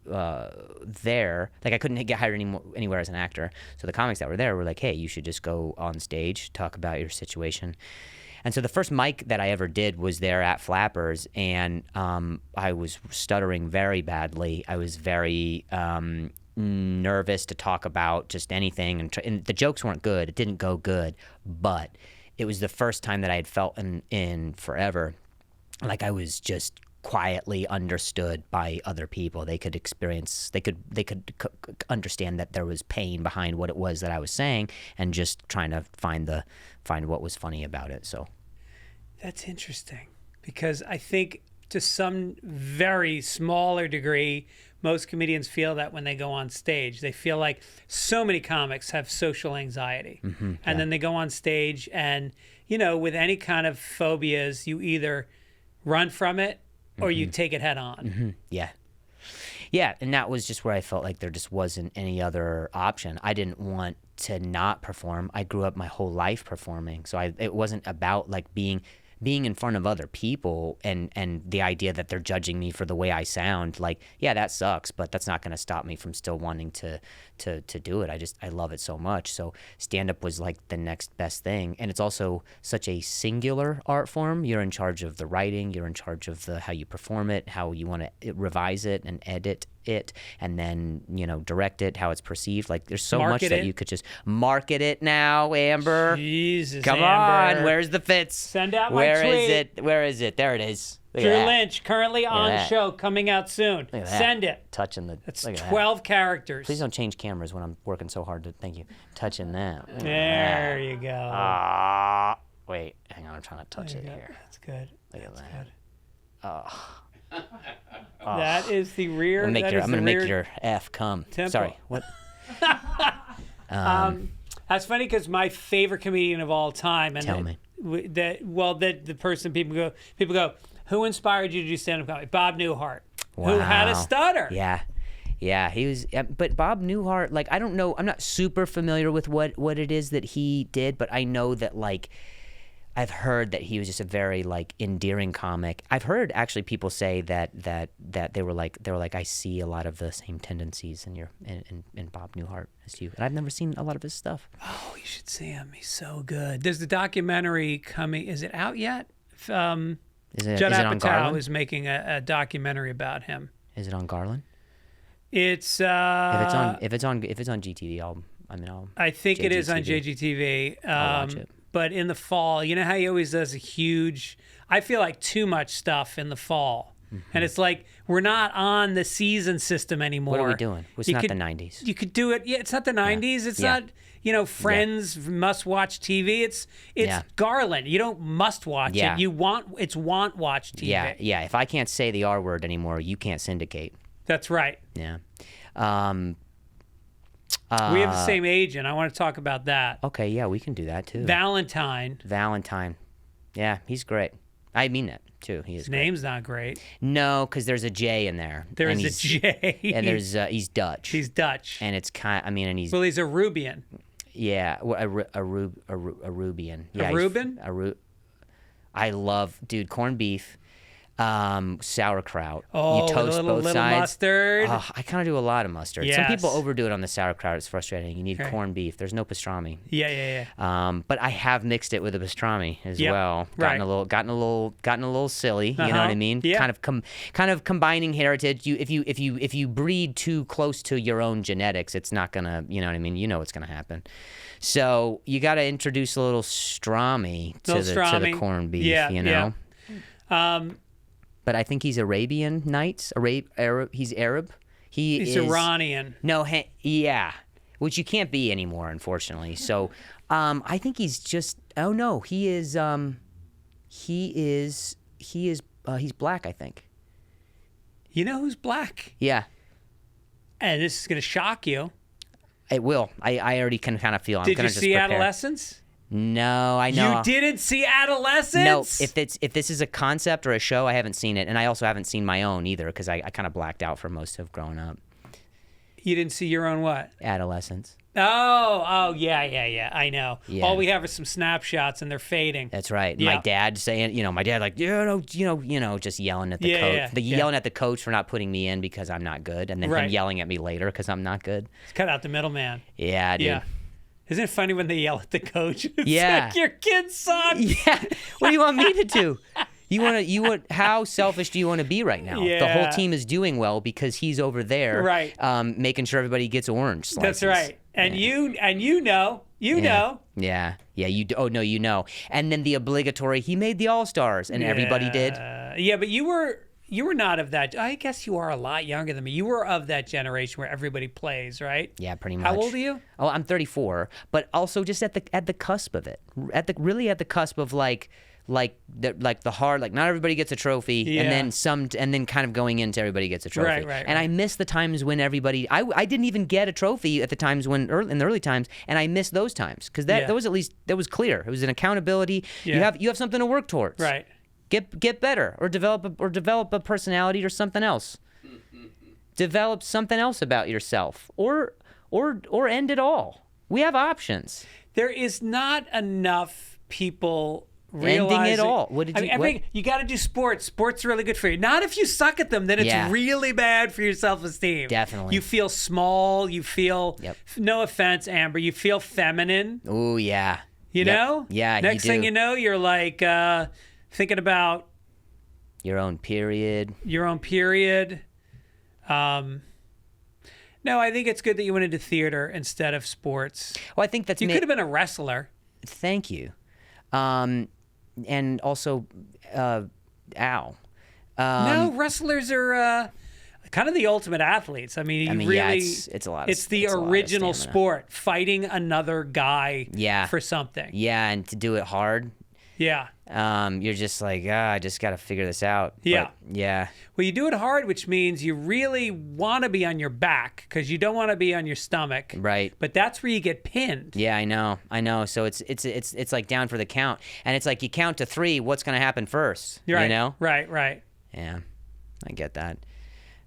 [SPEAKER 2] there, like I couldn't get hired anywhere as an actor. So the comics that were there were like, hey, you should just go on stage, talk about your situation. And so the first mic that I ever did was there at Flappers, and I was stuttering very badly. I was very nervous to talk about just anything, and the jokes weren't good. It didn't go good, but it was the first time that I had felt in forever like I was just quietly understood by other people. They could experience, they could understand that there was pain behind what it was that I was saying, and just trying to find what was funny about it. So
[SPEAKER 1] that's interesting, because I think to some very smaller degree, most comedians feel that when they go on stage. They feel like so many comics have social anxiety. And then they go on stage and, you know, with any kind of phobias, you either run from it or you take it head on.
[SPEAKER 2] Yeah. Yeah, and that was just where I felt like there just wasn't any other option. I didn't want to not perform. I grew up my whole life performing, so it wasn't about like being in front of other people and the idea that they're judging me for the way I sound. Like, yeah, that sucks, but that's not going to stop me from still wanting to do it. I love it so much. So stand-up was like the next best thing. And it's also such a singular art form. You're in charge of the writing. You're in charge of how you perform it, how you want to revise it and edit it, and then, you know, direct it, how it's perceived. Like, there's so much that you could just market it now, Amber.
[SPEAKER 1] Jesus,
[SPEAKER 2] Come
[SPEAKER 1] Amber.
[SPEAKER 2] on. Where's the Fitz?
[SPEAKER 1] Send out my tweet.
[SPEAKER 2] Where is it? Where is it? There it is. Look
[SPEAKER 1] Drew
[SPEAKER 2] at that.
[SPEAKER 1] Lynch, currently on
[SPEAKER 2] that.
[SPEAKER 1] show, coming out soon.
[SPEAKER 2] Look at that.
[SPEAKER 1] Send it.
[SPEAKER 2] Touching the.
[SPEAKER 1] That's
[SPEAKER 2] look at
[SPEAKER 1] 12
[SPEAKER 2] that.
[SPEAKER 1] characters.
[SPEAKER 2] Please don't change cameras when I'm working so hard to. Thank you. Touching that. Look at
[SPEAKER 1] There
[SPEAKER 2] that.
[SPEAKER 1] you go.
[SPEAKER 2] Wait, hang on. I'm trying to touch it here.
[SPEAKER 1] That's good.
[SPEAKER 2] Look at
[SPEAKER 1] That's
[SPEAKER 2] that.
[SPEAKER 1] good. That is the rear.
[SPEAKER 2] I'm gonna make
[SPEAKER 1] rear
[SPEAKER 2] your F come.
[SPEAKER 1] temple.
[SPEAKER 2] Sorry. What?
[SPEAKER 1] That's funny because my favorite comedian of all time, and
[SPEAKER 2] Tell me.
[SPEAKER 1] that the person people go, who inspired you to do stand-up comedy? Bob Newhart, who had a
[SPEAKER 2] Wow.
[SPEAKER 1] stutter.
[SPEAKER 2] Yeah, he was. But Bob Newhart, like, I don't know. I'm not super familiar with what it is that he did, but I know that, like, I've heard that he was just a very, like, endearing comic. I've heard actually people say that they were like I see a lot of the same tendencies in Bob Newhart as you, and I've never seen a lot of his stuff.
[SPEAKER 1] Oh, you should see him. He's so good. There's the documentary coming. Is it out yet?
[SPEAKER 2] Is it
[SPEAKER 1] Judd
[SPEAKER 2] on
[SPEAKER 1] Apatow
[SPEAKER 2] Garland?
[SPEAKER 1] is making a documentary about him.
[SPEAKER 2] Is it on Garland?
[SPEAKER 1] It's
[SPEAKER 2] If it's on GTV, I'll
[SPEAKER 1] I think it is on
[SPEAKER 2] JGTV.
[SPEAKER 1] JGTV.
[SPEAKER 2] I'll watch it.
[SPEAKER 1] But in the fall, you know how he always does a huge, I feel like too much stuff in the fall. And it's like, we're not on the season system anymore.
[SPEAKER 2] What are we doing? It's not the 90s.
[SPEAKER 1] You could do it. Yeah, it's not the 90s. It's not, you know, Friends, must-watch TV. It's Garland. You don't must-watch it. It's want-watch TV.
[SPEAKER 2] Yeah. If I can't say the R word anymore, you can't syndicate.
[SPEAKER 1] That's right.
[SPEAKER 2] Yeah.
[SPEAKER 1] We have the same agent. I want to talk about that.
[SPEAKER 2] Okay, yeah, we can do that too.
[SPEAKER 1] Valentine.
[SPEAKER 2] Yeah, he's great. I mean that too. He is.
[SPEAKER 1] His name's not great.
[SPEAKER 2] No, because there's a J in there.
[SPEAKER 1] There's a J.
[SPEAKER 2] And there's he's Dutch.
[SPEAKER 1] He's Dutch.
[SPEAKER 2] And it's and he's.
[SPEAKER 1] Well, he's a Rubian.
[SPEAKER 2] Yeah, a Rubian. Yeah,
[SPEAKER 1] a Reuben?
[SPEAKER 2] I love, dude, corned beef. Sauerkraut.
[SPEAKER 1] Oh,
[SPEAKER 2] you toast
[SPEAKER 1] little
[SPEAKER 2] both sides.
[SPEAKER 1] Mustard.
[SPEAKER 2] Oh, I kind of do a lot of mustard.
[SPEAKER 1] Yes.
[SPEAKER 2] Some people overdo it on the sauerkraut. It's frustrating. You need corned beef. There's no pastrami.
[SPEAKER 1] Yeah.
[SPEAKER 2] But I have mixed it with a pastrami as well.
[SPEAKER 1] Right.
[SPEAKER 2] Gotten a little silly. You know what I mean?
[SPEAKER 1] Yeah.
[SPEAKER 2] Kind of combining heritage. If you breed too close to your own genetics, it's not gonna. You know what I mean? You know what's gonna happen. So you got to introduce a little pastrami to the corned beef.
[SPEAKER 1] Yeah.
[SPEAKER 2] You know.
[SPEAKER 1] Yeah.
[SPEAKER 2] But I think he's Arabian Nights. Arab. He's Arab.
[SPEAKER 1] He's Iranian.
[SPEAKER 2] No, yeah, which you can't be anymore, unfortunately. So, I think he's just. Oh no, he is. He's black, I think.
[SPEAKER 1] You know who's black?
[SPEAKER 2] Yeah.
[SPEAKER 1] And this is gonna shock you.
[SPEAKER 2] It will. I already can kind of feel.
[SPEAKER 1] Did you see Adolescence?
[SPEAKER 2] No, I know.
[SPEAKER 1] You didn't see Adolescence?
[SPEAKER 2] No, if this is a concept or a show, I haven't seen it, and I also haven't seen my own either because I kind of blacked out for most of growing up.
[SPEAKER 1] You didn't see your own what?
[SPEAKER 2] Adolescence.
[SPEAKER 1] Oh, yeah. I know.
[SPEAKER 2] Yeah.
[SPEAKER 1] All we have is some snapshots, and they're fading.
[SPEAKER 2] That's right.
[SPEAKER 1] Yeah.
[SPEAKER 2] My dad saying, my dad like, just yelling at the coach,
[SPEAKER 1] Yeah.
[SPEAKER 2] yelling at the coach for not putting me in because I'm not good, and then him yelling at me later because I'm not good.
[SPEAKER 1] Cut out the middleman.
[SPEAKER 2] Yeah, dude.
[SPEAKER 1] Yeah. Isn't it funny when they yell at the coach? It's
[SPEAKER 2] Yeah.
[SPEAKER 1] like, your kid sucks.
[SPEAKER 2] Yeah. What do you want me to do? How selfish do you want to be right now?
[SPEAKER 1] Yeah.
[SPEAKER 2] The whole team is doing well because he's over there,
[SPEAKER 1] Right.
[SPEAKER 2] making sure everybody gets orange slices.
[SPEAKER 1] That's right. And you know.
[SPEAKER 2] Yeah. You know. And then the obligatory, he made the All-Stars, and everybody did.
[SPEAKER 1] Yeah, but you were not of that. I guess you are a lot younger than me. You were of that generation where everybody plays, right?
[SPEAKER 2] Yeah, pretty much.
[SPEAKER 1] How old are you?
[SPEAKER 2] Oh, I'm 34, but also just at the cusp of it. At the cusp of like like the hard, like not everybody gets a trophy, and then kind of going into everybody gets a trophy.
[SPEAKER 1] Right.
[SPEAKER 2] And I miss the times when everybody, I didn't even get a trophy at the times when in the early times, and I miss those times because that was at least that was clear. It was an accountability.
[SPEAKER 1] Yeah.
[SPEAKER 2] You have something to work towards.
[SPEAKER 1] Right.
[SPEAKER 2] Get better or develop a personality or something else. Develop something else about yourself or end it all. We have options.
[SPEAKER 1] There is not enough people realizing
[SPEAKER 2] ending it all. What did you?
[SPEAKER 1] I think you got to do sports. Sports are really good for you. Not if you suck at them, then it's really bad for your self-esteem.
[SPEAKER 2] Definitely.
[SPEAKER 1] You feel small. You feel. No offense, Amber. You feel feminine.
[SPEAKER 2] Oh yeah.
[SPEAKER 1] You know.
[SPEAKER 2] Yeah.
[SPEAKER 1] Next thing you know, you're like thinking about
[SPEAKER 2] your own period.
[SPEAKER 1] No, I think it's good that you went into theater instead of sports.
[SPEAKER 2] Well, I think that's
[SPEAKER 1] you could have been a wrestler.
[SPEAKER 2] Thank you. And also, no,
[SPEAKER 1] wrestlers are kind of the ultimate athletes. I mean, really,
[SPEAKER 2] it's a lot.
[SPEAKER 1] It's the original sport, fighting another guy for something.
[SPEAKER 2] Yeah, and to do it hard.
[SPEAKER 1] Yeah.
[SPEAKER 2] You're just like, I just got to figure this out.
[SPEAKER 1] Yeah.
[SPEAKER 2] But, yeah.
[SPEAKER 1] Well, you do it hard, which means you really want to be on your back because you don't want to be on your stomach.
[SPEAKER 2] Right.
[SPEAKER 1] But that's where you get pinned.
[SPEAKER 2] Yeah, I know. So it's like down for the count, and it's like you count to 3. What's going to happen first?
[SPEAKER 1] Right.
[SPEAKER 2] You know.
[SPEAKER 1] Right.
[SPEAKER 2] Yeah, I get that.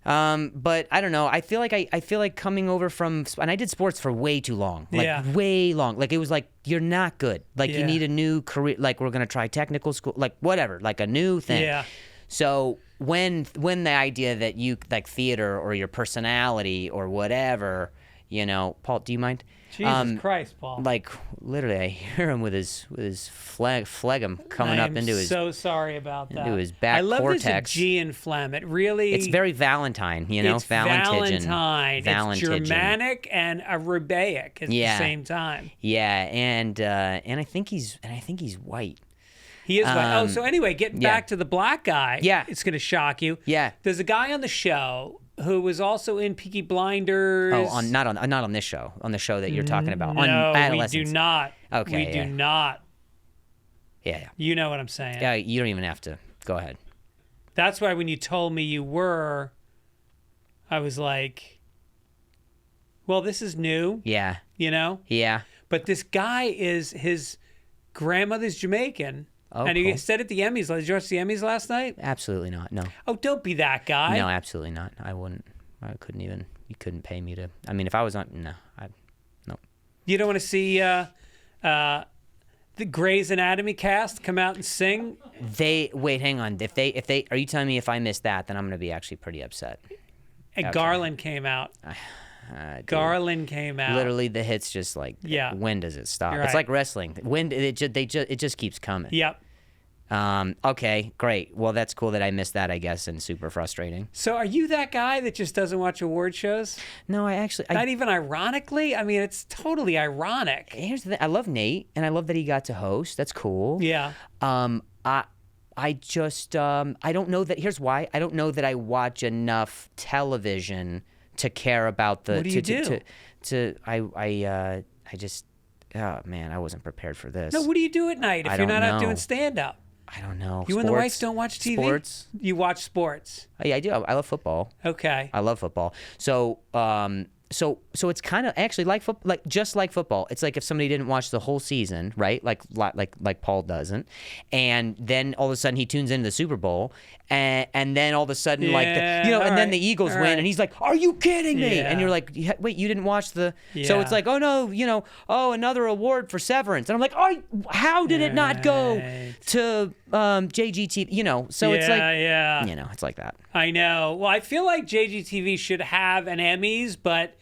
[SPEAKER 2] But I don't know. I feel like coming over from, and I did sports for way too long, way long. Like it was like you're not good. Like you need a new career. Like we're gonna try technical school. Like whatever. Like a new thing.
[SPEAKER 1] Yeah.
[SPEAKER 2] So when the idea that you like theater or your personality or whatever, you know, Paul, do you mind?
[SPEAKER 1] Jesus Christ, Paul.
[SPEAKER 2] Like literally, I hear him with his phlegm coming up into his.
[SPEAKER 1] So sorry about that.
[SPEAKER 2] Into his back cortex.
[SPEAKER 1] I love there's a G in phlegm. It really.
[SPEAKER 2] It's very Valentine, you know.
[SPEAKER 1] It's Valentine. It's Germanic and Arabic at the same time.
[SPEAKER 2] Yeah, and I think he's white.
[SPEAKER 1] He is white. So anyway, getting back to the black guy. Yeah, it's going to shock you.
[SPEAKER 2] Yeah,
[SPEAKER 1] there's a guy on the show who was also in Peaky Blinders.
[SPEAKER 2] Oh, not on this show. On the show that you're talking about.
[SPEAKER 1] No,
[SPEAKER 2] on Adolescence.
[SPEAKER 1] we do not.
[SPEAKER 2] Okay,
[SPEAKER 1] we do not.
[SPEAKER 2] Yeah.
[SPEAKER 1] You know what I'm saying.
[SPEAKER 2] Yeah, you don't even have to. Go ahead.
[SPEAKER 1] That's why when you told me you were, I was like, well, this is new.
[SPEAKER 2] Yeah.
[SPEAKER 1] You know?
[SPEAKER 2] Yeah.
[SPEAKER 1] But this guy his grandmother's Jamaican.
[SPEAKER 2] Oh,
[SPEAKER 1] and
[SPEAKER 2] cool.
[SPEAKER 1] he said at the Emmys, did you watch the Emmys last night?
[SPEAKER 2] Absolutely not, no.
[SPEAKER 1] Oh, don't be that guy.
[SPEAKER 2] No, absolutely not. I wouldn't. I couldn't even. You couldn't pay me to. I mean, if I was on, no.
[SPEAKER 1] You don't want to see the Grey's Anatomy cast come out and sing?
[SPEAKER 2] Wait, hang on. If they, are you telling me if I missed that, then I'm going to be actually pretty upset.
[SPEAKER 1] And okay. Garland came out. Garland came out.
[SPEAKER 2] Literally, the hits just like, when does it stop?
[SPEAKER 1] Right.
[SPEAKER 2] It's like wrestling. When it just keeps coming.
[SPEAKER 1] Yep.
[SPEAKER 2] Okay, great. Well, that's cool that I missed that, I guess, and super frustrating.
[SPEAKER 1] So are you that guy that just doesn't watch award shows?
[SPEAKER 2] No, I actually...
[SPEAKER 1] Not even ironically? I mean, it's totally ironic.
[SPEAKER 2] Here's the thing. I love Nate, and I love that he got to host. That's cool.
[SPEAKER 1] Yeah.
[SPEAKER 2] I just... I don't know that... Here's why. I don't know that I watch enough television to care about the...
[SPEAKER 1] What do you do?
[SPEAKER 2] I just... Oh, man, I wasn't prepared for this.
[SPEAKER 1] No, what do you do at night if you're not out doing stand-up?
[SPEAKER 2] I don't know.
[SPEAKER 1] You and the wife don't watch TV?
[SPEAKER 2] Sports.
[SPEAKER 1] You watch sports?
[SPEAKER 2] Oh, yeah, I do. I love football.
[SPEAKER 1] Okay.
[SPEAKER 2] I love football. So it's kind of actually just like football. It's like if somebody didn't watch the whole season, right? Like Paul doesn't, and then all of a sudden he tunes into the Super Bowl, and then all of a sudden then the Eagles win, and he's like, "Are you kidding me?" And you're like, "Wait, you didn't watch the?" Yeah. So it's like, "Oh no, another award for Severance," and I'm like, "Oh, how did it not go to JGT?" So it's like, it's like that.
[SPEAKER 1] I know. Well, I feel like JGTV should have an Emmys, but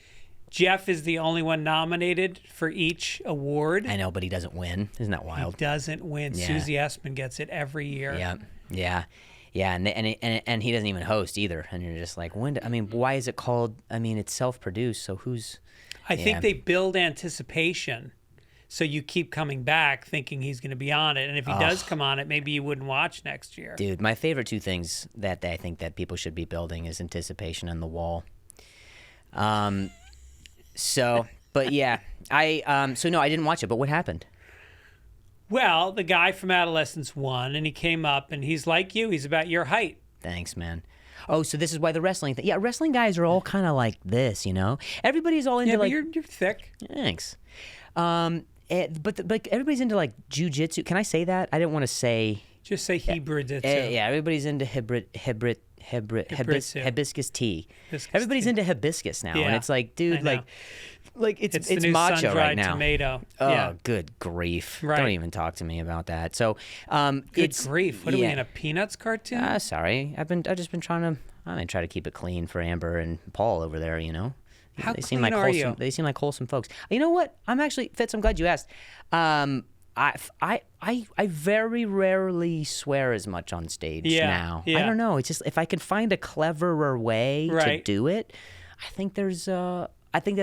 [SPEAKER 1] Jeff is the only one nominated for each award.
[SPEAKER 2] I know, but he doesn't win. Isn't that wild?
[SPEAKER 1] He doesn't win. Yeah. Susie Essman gets it every year.
[SPEAKER 2] Yeah. And he doesn't even host either. And you're just like, why is it called? I mean, it's self-produced, so who's...
[SPEAKER 1] I think they build anticipation, so you keep coming back thinking he's going to be on it. And if he does come on it, maybe you wouldn't watch next year.
[SPEAKER 2] Dude, my favorite two things that I think that people should be building is anticipation and the wall. So, but yeah, no, I didn't watch it. But what happened?
[SPEAKER 1] Well, the guy from Adolescence won, and he came up, and he's like you. He's about your height.
[SPEAKER 2] Thanks, man. Oh, so this is why the wrestling thing. Yeah, wrestling guys are all kind of like this, you know? Everybody's all into
[SPEAKER 1] but you're thick.
[SPEAKER 2] Thanks. But everybody's into like jujitsu. Can I say that? I didn't want to say.
[SPEAKER 1] Just say Hebrew-jitsu.
[SPEAKER 2] Yeah, everybody's into hibiscus tea. Everybody's into hibiscus now, and it's like, dude, like it's
[SPEAKER 1] the new
[SPEAKER 2] macho
[SPEAKER 1] sun-dried
[SPEAKER 2] right now.
[SPEAKER 1] Tomato.
[SPEAKER 2] Oh, good grief!
[SPEAKER 1] Right.
[SPEAKER 2] Don't even talk to me about that. So,
[SPEAKER 1] good grief! What are we in, a Peanuts cartoon?
[SPEAKER 2] Sorry, I've just been trying to keep it clean for Amber and Paul over there. You know,
[SPEAKER 1] How
[SPEAKER 2] they
[SPEAKER 1] clean
[SPEAKER 2] seem like
[SPEAKER 1] are
[SPEAKER 2] wholesome,
[SPEAKER 1] you?
[SPEAKER 2] They seem like wholesome folks. You know what? I'm actually Fitz. I'm glad you asked. I very rarely swear as much on stage now.
[SPEAKER 1] Yeah.
[SPEAKER 2] I don't know. It's just if I can find a cleverer way to do it, I think that's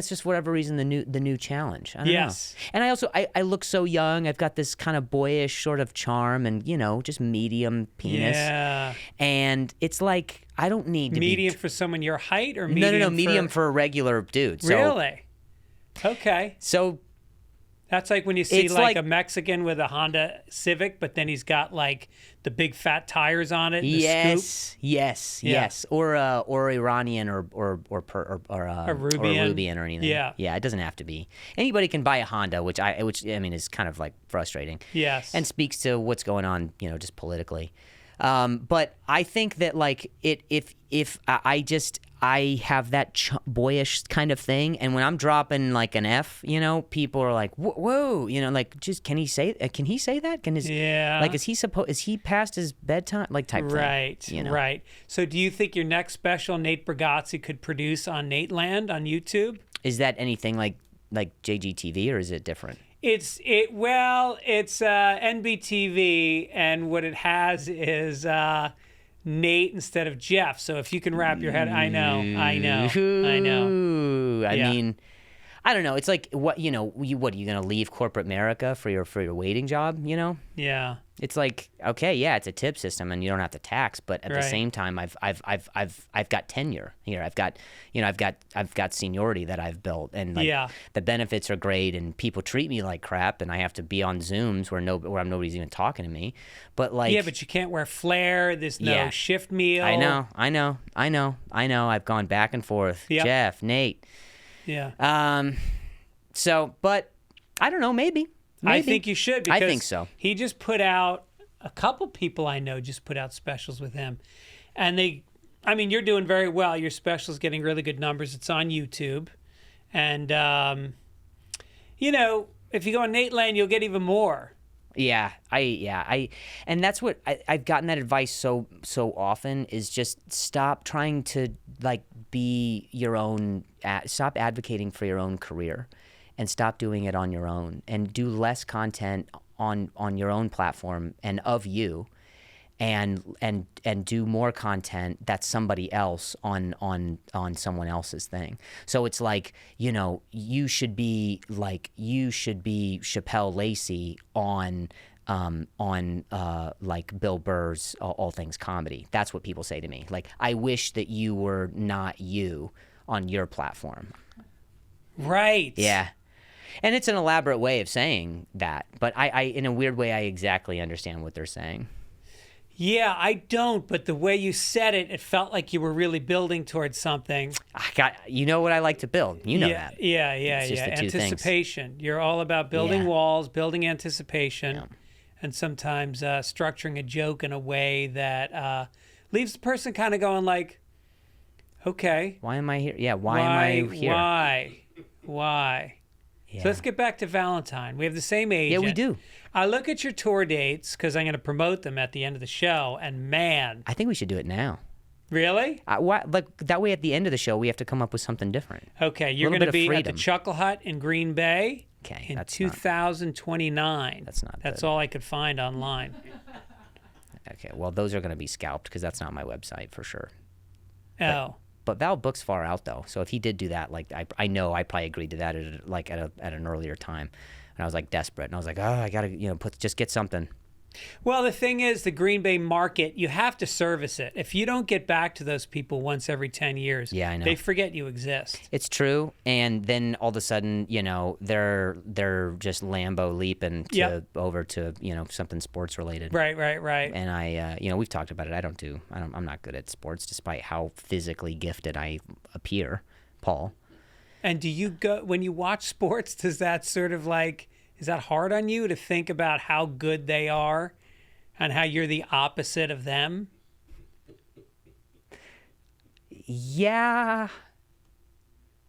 [SPEAKER 2] just for whatever reason the new challenge. I don't know. And I also I look so young. I've got this kind of boyish sort of charm and, you know, just medium penis.
[SPEAKER 1] Yeah.
[SPEAKER 2] And it's like I don't need to
[SPEAKER 1] medium
[SPEAKER 2] be
[SPEAKER 1] for someone your height or medium
[SPEAKER 2] No, medium for a regular dude. So,
[SPEAKER 1] really? Okay.
[SPEAKER 2] So
[SPEAKER 1] that's like when you see
[SPEAKER 2] It's
[SPEAKER 1] like
[SPEAKER 2] like-
[SPEAKER 1] a Mexican with a Honda Civic, but then he's got like the big fat tires on it. And the scoop.
[SPEAKER 2] Yes, or Iranian or Rubian or anything.
[SPEAKER 1] Yeah.
[SPEAKER 2] It doesn't have to be. Anybody can buy a Honda, which I mean is kind of like frustrating.
[SPEAKER 1] Yes.
[SPEAKER 2] And speaks to what's going on, you know, just politically. But I think that like if I have that boyish kind of thing, and when I'm dropping like an F, you know, people are like, whoa, you know, like just can he say that? Like is he past his bedtime, like type
[SPEAKER 1] right,
[SPEAKER 2] thing? You know?
[SPEAKER 1] Right. So do you think your next special Nate Bargatze could produce on Nateland on YouTube?
[SPEAKER 2] Is that anything like JGTV, or is it different?
[SPEAKER 1] It's NBTV, and what it has is Nate instead of Jeff. So if you can wrap your head, I know.
[SPEAKER 2] I mean, I don't know. It's like what are you gonna leave corporate America for your waiting job? You know?
[SPEAKER 1] Yeah.
[SPEAKER 2] It's like, okay, yeah, it's a tip system and you don't have to tax, but at the same time, I've got tenure here. I've got seniority that I've built, and like the benefits are great, and people treat me like crap, and I have to be on Zooms where nobody's even talking to me. But like,
[SPEAKER 1] but you can't wear flair. There's no shift meal.
[SPEAKER 2] I know. I've gone back and forth.
[SPEAKER 1] Yep.
[SPEAKER 2] Jeff, Nate.
[SPEAKER 1] Yeah.
[SPEAKER 2] So, but I don't know. Maybe.
[SPEAKER 1] I think you should. Because
[SPEAKER 2] I think so.
[SPEAKER 1] He just put out, a couple people I know just put out specials with him. And you're doing very well. Your special's getting really good numbers. It's on YouTube. And, if you go on Nateland, you'll get even more.
[SPEAKER 2] And that's what I've gotten that advice so often is just stop trying to like be your own, stop advocating for your own career. And stop doing it on your own, and do less content on your own platform and of you, and do more content that's somebody else on someone else's thing. So it's like, you know, you should be Chappelle Lacey on like Bill Burr's All Things Comedy. That's what people say to me. Like, I wish that you were not you on your platform.
[SPEAKER 1] Right.
[SPEAKER 2] Yeah. And it's an elaborate way of saying that, but I in a weird way, I exactly understand what they're saying.
[SPEAKER 1] Yeah, I don't, but the way you said it, it felt like you were really building towards something.
[SPEAKER 2] You know what I like to build. You know that.
[SPEAKER 1] Yeah.
[SPEAKER 2] It's just the two
[SPEAKER 1] anticipation.
[SPEAKER 2] things.
[SPEAKER 1] You're all about building walls, building anticipation, and sometimes structuring a joke in a way that leaves the person kind of going like, okay.
[SPEAKER 2] Why am I here? Yeah, why am I here?
[SPEAKER 1] Why?
[SPEAKER 2] Yeah.
[SPEAKER 1] So let's get back to Valentine. We have the same agent.
[SPEAKER 2] Yeah, we do.
[SPEAKER 1] I look at your tour dates because I'm going to promote them at the end of the show, and man.
[SPEAKER 2] I think we should do it now.
[SPEAKER 1] Really?
[SPEAKER 2] Like that way at the end of the show, we have to come up with something different.
[SPEAKER 1] Okay, you're going to be at the Chuckle Hut in Green Bay in 2029. That's all I could find online.
[SPEAKER 2] Okay, well, those are going to be scalped because that's not my website for sure.
[SPEAKER 1] Oh.
[SPEAKER 2] But Val books far out though, so if he did do that, like I know I probably agreed to that at an earlier time, and I was like desperate, and I was like, oh, I gotta just get something.
[SPEAKER 1] Well, the thing is, the Green Bay market, you have to service it. If you don't get back to those people once every 10 years,
[SPEAKER 2] Yeah, I know.
[SPEAKER 1] they forget you exist.
[SPEAKER 2] It's true, and then all of a sudden, they're just Lambo leaping over to something sports related.
[SPEAKER 1] Right.
[SPEAKER 2] And I, we've talked about it. I'm not good at sports, despite how physically gifted I appear, Paul.
[SPEAKER 1] And do you go when you watch sports? Does that sort of is that hard on you to think about how good they are, and how you're the opposite of them?
[SPEAKER 2] Yeah.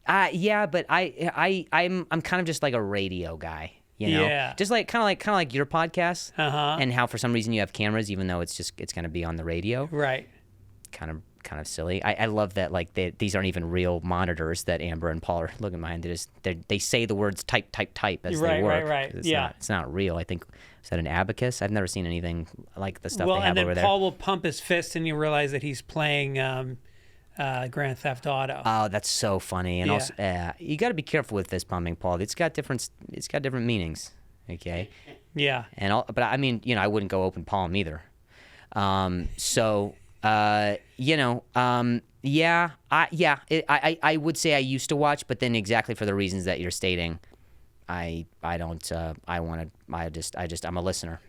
[SPEAKER 2] But I'm kind of just like a radio guy,
[SPEAKER 1] Yeah.
[SPEAKER 2] just kind of like your podcast,
[SPEAKER 1] Uh-huh.
[SPEAKER 2] and how for some reason you have cameras, even though it's going to be on the radio.
[SPEAKER 1] Right.
[SPEAKER 2] Kind of silly. I love that these aren't even real monitors that Amber and Paul are looking behind. They say the words type as they work.
[SPEAKER 1] Right.
[SPEAKER 2] It's not real. I think, is that an abacus? I've never seen anything like the stuff they have
[SPEAKER 1] and then
[SPEAKER 2] over there.
[SPEAKER 1] Paul will pump his fist, and you realize that he's playing Grand Theft Auto.
[SPEAKER 2] Oh, that's so funny. And also, you got to be careful with fist pumping, Paul. It's got different meanings. Okay.
[SPEAKER 1] Yeah.
[SPEAKER 2] But I mean, I wouldn't go open palm either. I would say I used to watch, but then exactly for the reasons that you're stating, I'm a listener.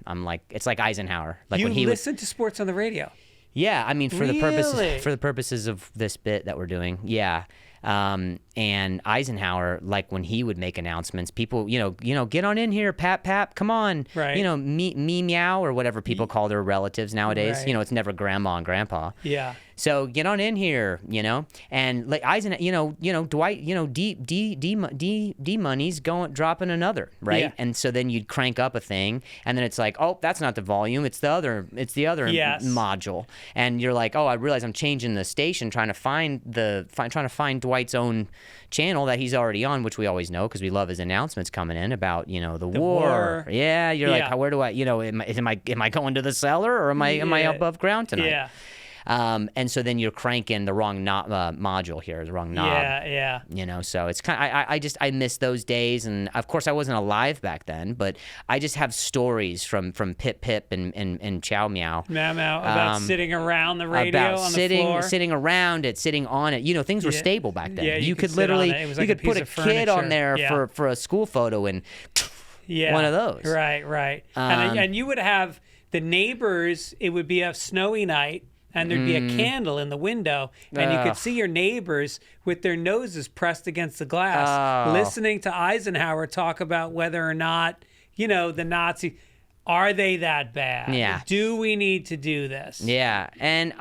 [SPEAKER 2] It's like Eisenhower. Like
[SPEAKER 1] you
[SPEAKER 2] when he
[SPEAKER 1] listen to sports on the radio.
[SPEAKER 2] Yeah, I mean, for the
[SPEAKER 1] Really?
[SPEAKER 2] purposes of this bit that we're doing, yeah. And Eisenhower, like when he would make announcements, people, get on in here, Pap, come on,
[SPEAKER 1] Right.
[SPEAKER 2] me meow, or whatever people call their relatives nowadays.
[SPEAKER 1] Right.
[SPEAKER 2] It's never grandma and grandpa.
[SPEAKER 1] Yeah.
[SPEAKER 2] So get on in here, and like Eisenhower, Dwight, D money's dropping another, right?
[SPEAKER 1] Yeah.
[SPEAKER 2] And so then you'd crank up a thing, and then it's like, oh, that's not the volume, it's the other
[SPEAKER 1] Yes.
[SPEAKER 2] module, and you're like, oh, I realize I'm changing the station, trying to find Dwight's own channel that he's already on, which we always know because we love his announcements coming in about the war. Yeah, you're like, where do I, am I going to the cellar, or am I above ground tonight?
[SPEAKER 1] Yeah.
[SPEAKER 2] And so then you're cranking the wrong module here, the wrong knob.
[SPEAKER 1] Yeah.
[SPEAKER 2] So it's kind of, I miss those days, and of course I wasn't alive back then, but I just have stories from Pip and Chow Meow.
[SPEAKER 1] Meow about sitting around the radio on the floor.
[SPEAKER 2] Sitting around it, sitting on it. Things were stable back then.
[SPEAKER 1] Yeah,
[SPEAKER 2] you could
[SPEAKER 1] sit on
[SPEAKER 2] literally,
[SPEAKER 1] it. It was like
[SPEAKER 2] you
[SPEAKER 1] a
[SPEAKER 2] could put
[SPEAKER 1] piece
[SPEAKER 2] a
[SPEAKER 1] of
[SPEAKER 2] kid on
[SPEAKER 1] furniture.
[SPEAKER 2] there for a school photo and one of those.
[SPEAKER 1] Right. And you would have the neighbors. It would be a snowy night, and there'd be a candle in the window, and you could see your neighbors with their noses pressed against the glass, listening to Eisenhower talk about whether or not, the Nazi, are they that bad?
[SPEAKER 2] Yeah.
[SPEAKER 1] Do we need to do this?
[SPEAKER 2] Yeah, and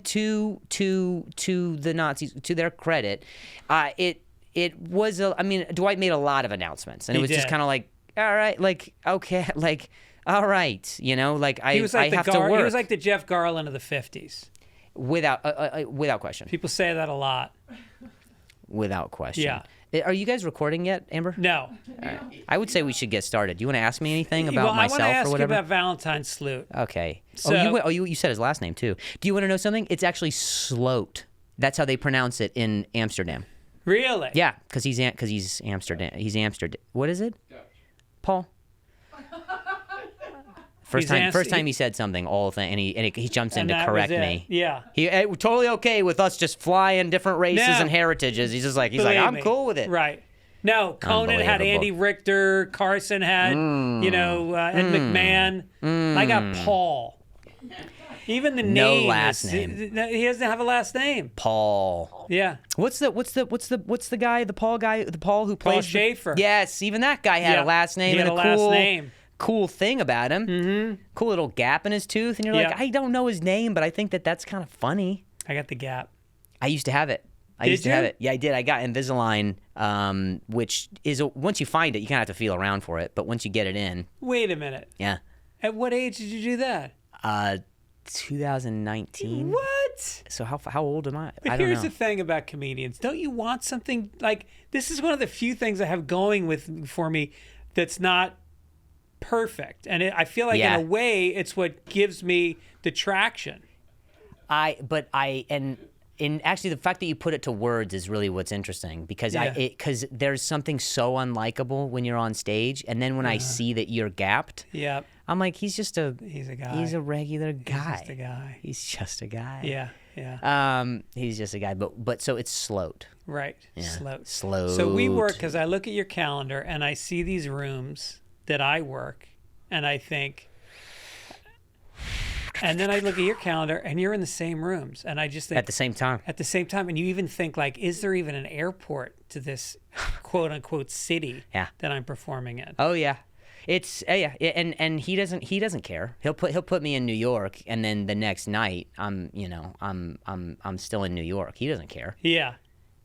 [SPEAKER 2] to the Nazis, to their credit, it was Dwight made a lot of announcements, and it was just kind of like, all right, like, okay, like, all right,
[SPEAKER 1] He was like
[SPEAKER 2] I have to work.
[SPEAKER 1] He was like the Jeff Garland of the 50s.
[SPEAKER 2] Without question.
[SPEAKER 1] People say that a lot.
[SPEAKER 2] Without question.
[SPEAKER 1] Yeah.
[SPEAKER 2] Are you guys recording yet, Amber?
[SPEAKER 1] No.
[SPEAKER 2] All right. I would say we should get started. Do you want to ask me anything about myself
[SPEAKER 1] I want to ask
[SPEAKER 2] or whatever?
[SPEAKER 1] you about Valentine Sloot.
[SPEAKER 2] Okay.
[SPEAKER 1] So,
[SPEAKER 2] you said his last name too. Do you want to know something? It's actually Sloat. That's how they pronounce it in Amsterdam.
[SPEAKER 1] Really?
[SPEAKER 2] Yeah, because he's Amsterdam. He's Amsterdam. What is it? Paul? First time he said something, and he jumps in to correct me.
[SPEAKER 1] Yeah.
[SPEAKER 2] He totally okay with us just flying different races and heritages. He's like, I'm cool with it.
[SPEAKER 1] Right. No, Conan had Andy Richter, Carson had, Ed McMahon. I got Paul. Even the name.
[SPEAKER 2] No last name.
[SPEAKER 1] He doesn't have a last name.
[SPEAKER 2] Paul.
[SPEAKER 1] Yeah.
[SPEAKER 2] What's the guy? The Paul guy? The Paul who plays
[SPEAKER 1] Paul Schaefer.
[SPEAKER 2] Yes, even that guy had a last name.
[SPEAKER 1] He had
[SPEAKER 2] and
[SPEAKER 1] a last name.
[SPEAKER 2] Cool thing about him. Mm-hmm. Cool little gap in his tooth, and you're like, I don't know his name, but I think that's kind of funny.
[SPEAKER 1] I got the gap.
[SPEAKER 2] I used to have it.
[SPEAKER 1] Did you?
[SPEAKER 2] Yeah, I did. I got Invisalign, which is once you find it, you kind of have to feel around for it. But once you get it in,
[SPEAKER 1] wait a minute.
[SPEAKER 2] Yeah.
[SPEAKER 1] At what age did you do that?
[SPEAKER 2] 2019.
[SPEAKER 1] What?
[SPEAKER 2] So how old am I?
[SPEAKER 1] But
[SPEAKER 2] I don't know.
[SPEAKER 1] here's the thing about comedians. Don't you want something like this? Is one of the few things I have going for me that's not perfect, and I feel like in a way it's what gives me the traction.
[SPEAKER 2] And actually, the fact that you put it to words is really what's interesting because because there's something so unlikable when you're on stage, and then when I see that you're gapped, I'm like, he's a guy. He's a regular guy.
[SPEAKER 1] He's just a guy.
[SPEAKER 2] He's just a guy.
[SPEAKER 1] Yeah.
[SPEAKER 2] He's just a guy, but so it's slowed.
[SPEAKER 1] Right.
[SPEAKER 2] Yeah.
[SPEAKER 1] Slowed. So we work because I look at your calendar and I see these rooms that I work, and I think. And then I look at your calendar, and you're in the same rooms, and I just think
[SPEAKER 2] at the same time.
[SPEAKER 1] And you even think like, is there even an airport to this quote unquote city that I'm performing in?
[SPEAKER 2] Oh yeah, it's and he doesn't care. He'll put me in New York, and then the next night I'm still in New York. He doesn't care.
[SPEAKER 1] Yeah.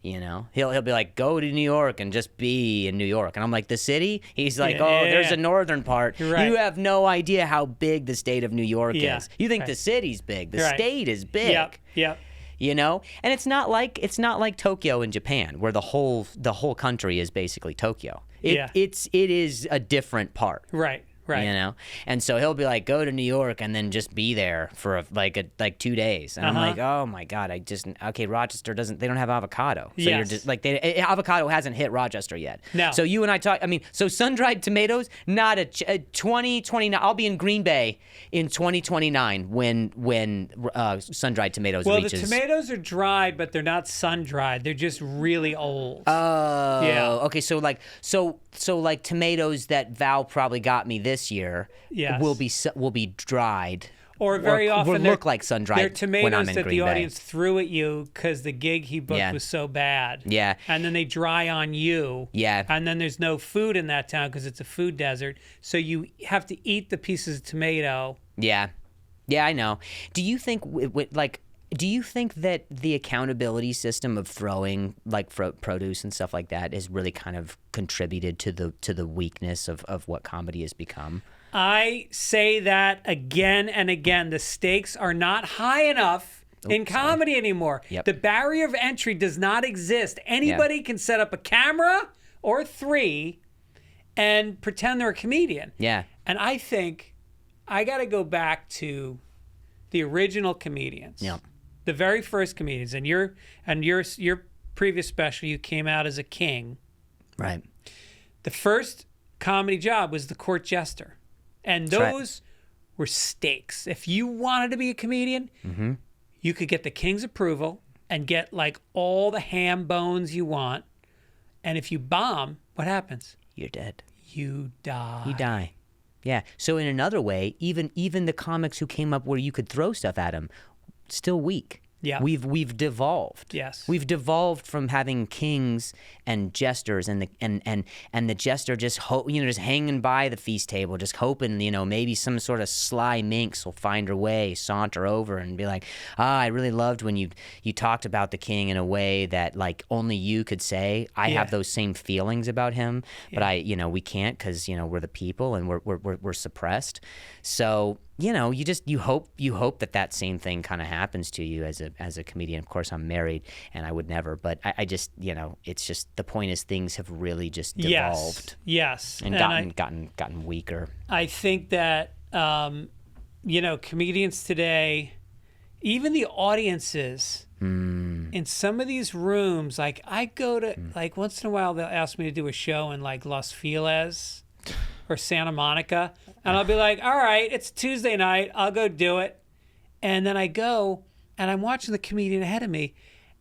[SPEAKER 2] You know, he'll be like, go to New York and just be in New York. And I'm like, the city? He's like, there's a northern part.
[SPEAKER 1] Right.
[SPEAKER 2] You have no idea how big the state of New York is. You think the city's big. The state is big.
[SPEAKER 1] Yep.
[SPEAKER 2] You know? And it's not like Tokyo in Japan, where the whole country is basically Tokyo. It is a different part.
[SPEAKER 1] Right.
[SPEAKER 2] You know, and so he'll be like, go to New York and then just be there for like 2 days, and I'm like, oh my god, Rochester they don't have avocado, so you're just like avocado hasn't hit Rochester yet.
[SPEAKER 1] No.
[SPEAKER 2] So you and I talk. I mean, so sun-dried tomatoes, not a 2029. I'll be in Green Bay in 2029 when sun-dried tomatoes reaches.
[SPEAKER 1] Well, the tomatoes are dried, but they're not sun-dried. They're just really old.
[SPEAKER 2] Oh.
[SPEAKER 1] Yeah.
[SPEAKER 2] Okay. So like tomatoes that Val probably got me this year will be dried,
[SPEAKER 1] or very often
[SPEAKER 2] will look like sun dried.
[SPEAKER 1] They're tomatoes
[SPEAKER 2] when I'm in
[SPEAKER 1] that
[SPEAKER 2] Green
[SPEAKER 1] the
[SPEAKER 2] Bay.
[SPEAKER 1] audience threw at you because the gig he booked was so bad.
[SPEAKER 2] Yeah,
[SPEAKER 1] and then they dry on you.
[SPEAKER 2] Yeah,
[SPEAKER 1] and then there's no food in that town because it's a food desert. So you have to eat the pieces of tomato.
[SPEAKER 2] Yeah, I know. Do you think Do you think that the accountability system of throwing like produce and stuff like that has really kind of contributed to the weakness of what comedy has become?
[SPEAKER 1] I say that again and again. The stakes are not high enough in comedy anymore.
[SPEAKER 2] Yep.
[SPEAKER 1] The barrier of entry does not exist. Anybody can set up a camera or 3 and pretend they're a comedian.
[SPEAKER 2] Yeah.
[SPEAKER 1] And I think I got to go back to the original comedians.
[SPEAKER 2] Yeah.
[SPEAKER 1] The very first comedians, and your previous special, you came out as a king.
[SPEAKER 2] Right.
[SPEAKER 1] The first comedy job was the court jester, and those were stakes. If you wanted to be a comedian, you could get the king's approval and get like all the ham bones you want. And if you bomb, what happens?
[SPEAKER 2] You're dead.
[SPEAKER 1] You die.
[SPEAKER 2] You die. Yeah. So in another way, even the comics who came up where you could throw stuff at them, still weak.
[SPEAKER 1] Yeah.
[SPEAKER 2] We've devolved.
[SPEAKER 1] Yes.
[SPEAKER 2] We've devolved from having kings and jesters and the jester just just hanging by the feast table, just hoping, maybe some sort of sly minx will find her way, saunter over and be like, I really loved when you talked about the king in a way that like only you could say. I have those same feelings about him, but we can't because we're the people and we're suppressed. So you hope that same thing kind of happens to you as a comedian. Of course, I'm married and I would never, but I just it's just the point is things have really just devolved.
[SPEAKER 1] Yes.
[SPEAKER 2] And gotten weaker.
[SPEAKER 1] I think that comedians today, even the audiences in some of these rooms, like I go to like once in a while they'll ask me to do a show in like Los Feliz or Santa Monica, and I'll be like, all right, it's Tuesday night, I'll go do it. And then I go and I'm watching the comedian ahead of me,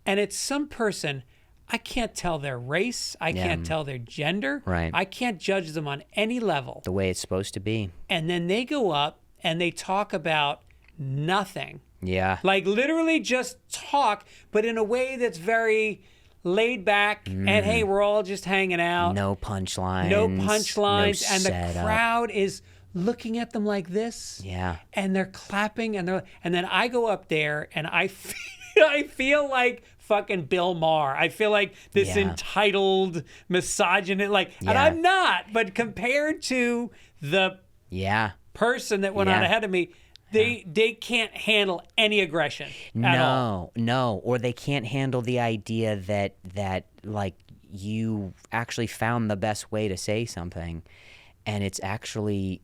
[SPEAKER 1] and it's some person, I can't tell their race, I can't tell their gender, I can't judge them on any level.
[SPEAKER 2] The way it's supposed to be. And
[SPEAKER 1] then they go up and they talk about nothing.
[SPEAKER 2] Yeah.
[SPEAKER 1] Like literally just talk, but in a way that's very laid back, and hey, we're all just hanging out.
[SPEAKER 2] No punchlines.
[SPEAKER 1] No punchlines.
[SPEAKER 2] No
[SPEAKER 1] and
[SPEAKER 2] setup.
[SPEAKER 1] The crowd is looking at them like this.
[SPEAKER 2] Yeah.
[SPEAKER 1] And they're clapping, and then I go up there and I feel like fucking Bill Maher. I feel like this entitled misogynist, and I'm not, but compared to the person that went on ahead of me, they can't handle any aggression at all.
[SPEAKER 2] No, or they can't handle the idea that like you actually found the best way to say something, and it's actually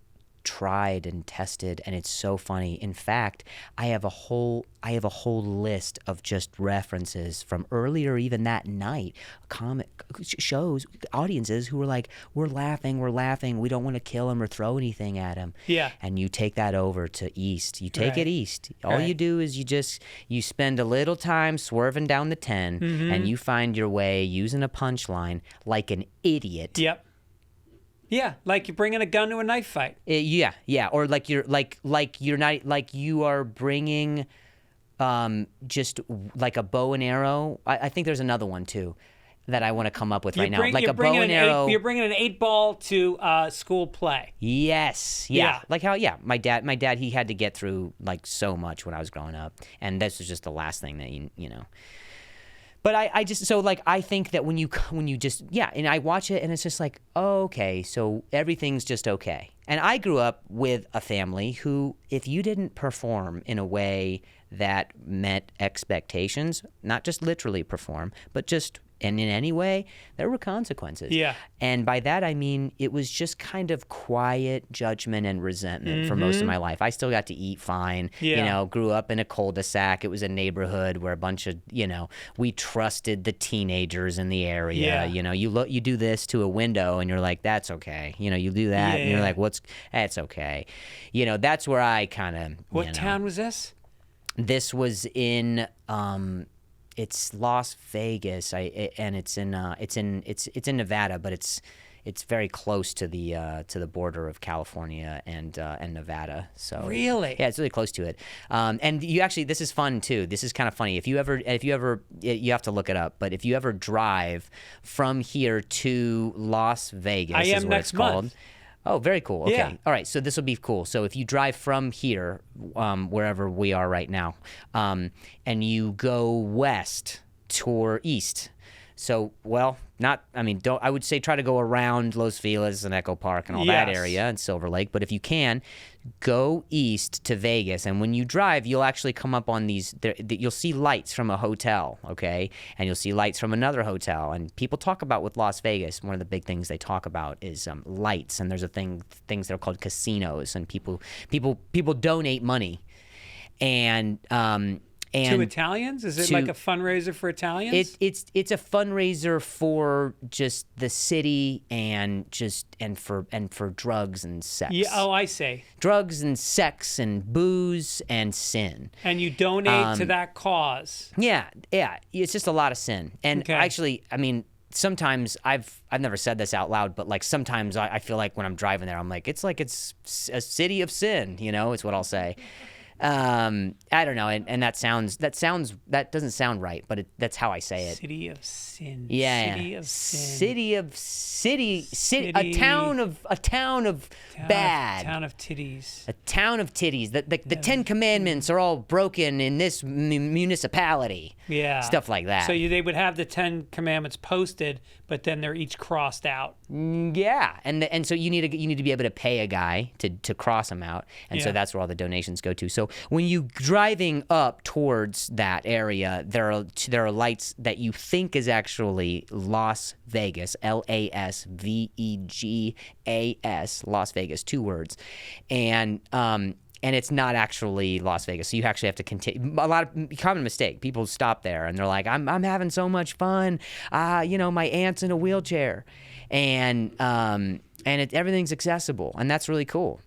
[SPEAKER 2] tried and tested, and it's so funny. In fact, I have a whole list of just references from earlier, even that night, comic shows, audiences who were like, we're laughing, we don't want to kill him or throw anything at him.
[SPEAKER 1] Yeah.
[SPEAKER 2] And you take that over to East. You take it East. All you do is you spend a little time swerving down the 10, and you find your way using a punchline like an idiot.
[SPEAKER 1] Yep. Yeah, like you're bringing a gun to a knife fight.
[SPEAKER 2] Yeah, or like you're not, like you are bringing just like a bow and arrow. I think there's another one too that I want to come up with right now. Like a bow and arrow.
[SPEAKER 1] You're bringing an 8-ball to school play.
[SPEAKER 2] Yes. Yeah. Like how, my dad, he had to get through like so much when I was growing up. And this was just the last thing that, you know. But I just, so like, I think that when you just, and I watch it and it's just like, oh, okay, so everything's just okay. And I grew up with a family who, if you didn't perform in a way that met expectations, not just literally perform, but just, and in any way, there were consequences.
[SPEAKER 1] Yeah.
[SPEAKER 2] And by that, I mean, it was just kind of quiet judgment and resentment for most of my life. I still got to eat fine.
[SPEAKER 1] Yeah.
[SPEAKER 2] You know, grew up in a cul-de-sac. It was a neighborhood where a bunch of, we trusted the teenagers in the area.
[SPEAKER 1] Yeah.
[SPEAKER 2] You know, you do this to a window and you're like, that's okay. You know, you do that and you're like, that's okay. You know, that's where I kind of,
[SPEAKER 1] What town was this?
[SPEAKER 2] This was in, it's Las Vegas, and it's in Nevada, but it's very close to the border of California and Nevada. So
[SPEAKER 1] really,
[SPEAKER 2] yeah, it's really close to it. And you actually, this is fun too. This is kind of funny. If you ever, you have to look it up. But if you ever drive from here to Las Vegas, is what it's called.
[SPEAKER 1] Month.
[SPEAKER 2] Oh, very cool. Okay.
[SPEAKER 1] Yeah.
[SPEAKER 2] All right. So this will be cool. So if you drive from here, wherever we are right now, and you go west or east. So, I would say try to go around Los Feliz and Echo Park and all that area and Silver Lake. But if you can, go east to Vegas. And when you drive, you'll actually come up on you'll see lights from a hotel, okay? And you'll see lights from another hotel. And people talk about with Las Vegas, one of the big things they talk about is lights. And there's things that are called casinos. And people donate money. And
[SPEAKER 1] to Italians? Is it like a fundraiser for Italians?
[SPEAKER 2] It's a fundraiser for just the city and for drugs and sex.
[SPEAKER 1] Yeah. Oh, I see.
[SPEAKER 2] Drugs and sex and booze and sin.
[SPEAKER 1] And you donate to that cause.
[SPEAKER 2] Yeah. It's just a lot of sin. And actually, I mean, sometimes I've never said this out loud, but like sometimes I feel like when I'm driving there, I'm like it's a city of sin. You know, is what I'll say. I don't know, and that doesn't sound right, but that's how I say it.
[SPEAKER 1] City of sin.
[SPEAKER 2] Yeah.
[SPEAKER 1] City of sin.
[SPEAKER 2] City. A town of bad.
[SPEAKER 1] A town of titties.
[SPEAKER 2] A town of titties. The 10 Commandments are all broken in this municipality.
[SPEAKER 1] Yeah.
[SPEAKER 2] Stuff like that.
[SPEAKER 1] So they would have the 10 Commandments posted, but then they're each crossed out.
[SPEAKER 2] Yeah, and so you need to be able to pay a guy to cross them out, and so that's where all the donations go to. So when you driving up towards that area, there are lights that you think is actually Las Vegas, LASVEGAS, Las Vegas, 2 words, and it's not actually Las Vegas. So you actually have to continue. A lot of common mistake. People stop there and they're like, I'm having so much fun. My aunt's in a wheelchair, and everything's accessible, and that's really cool.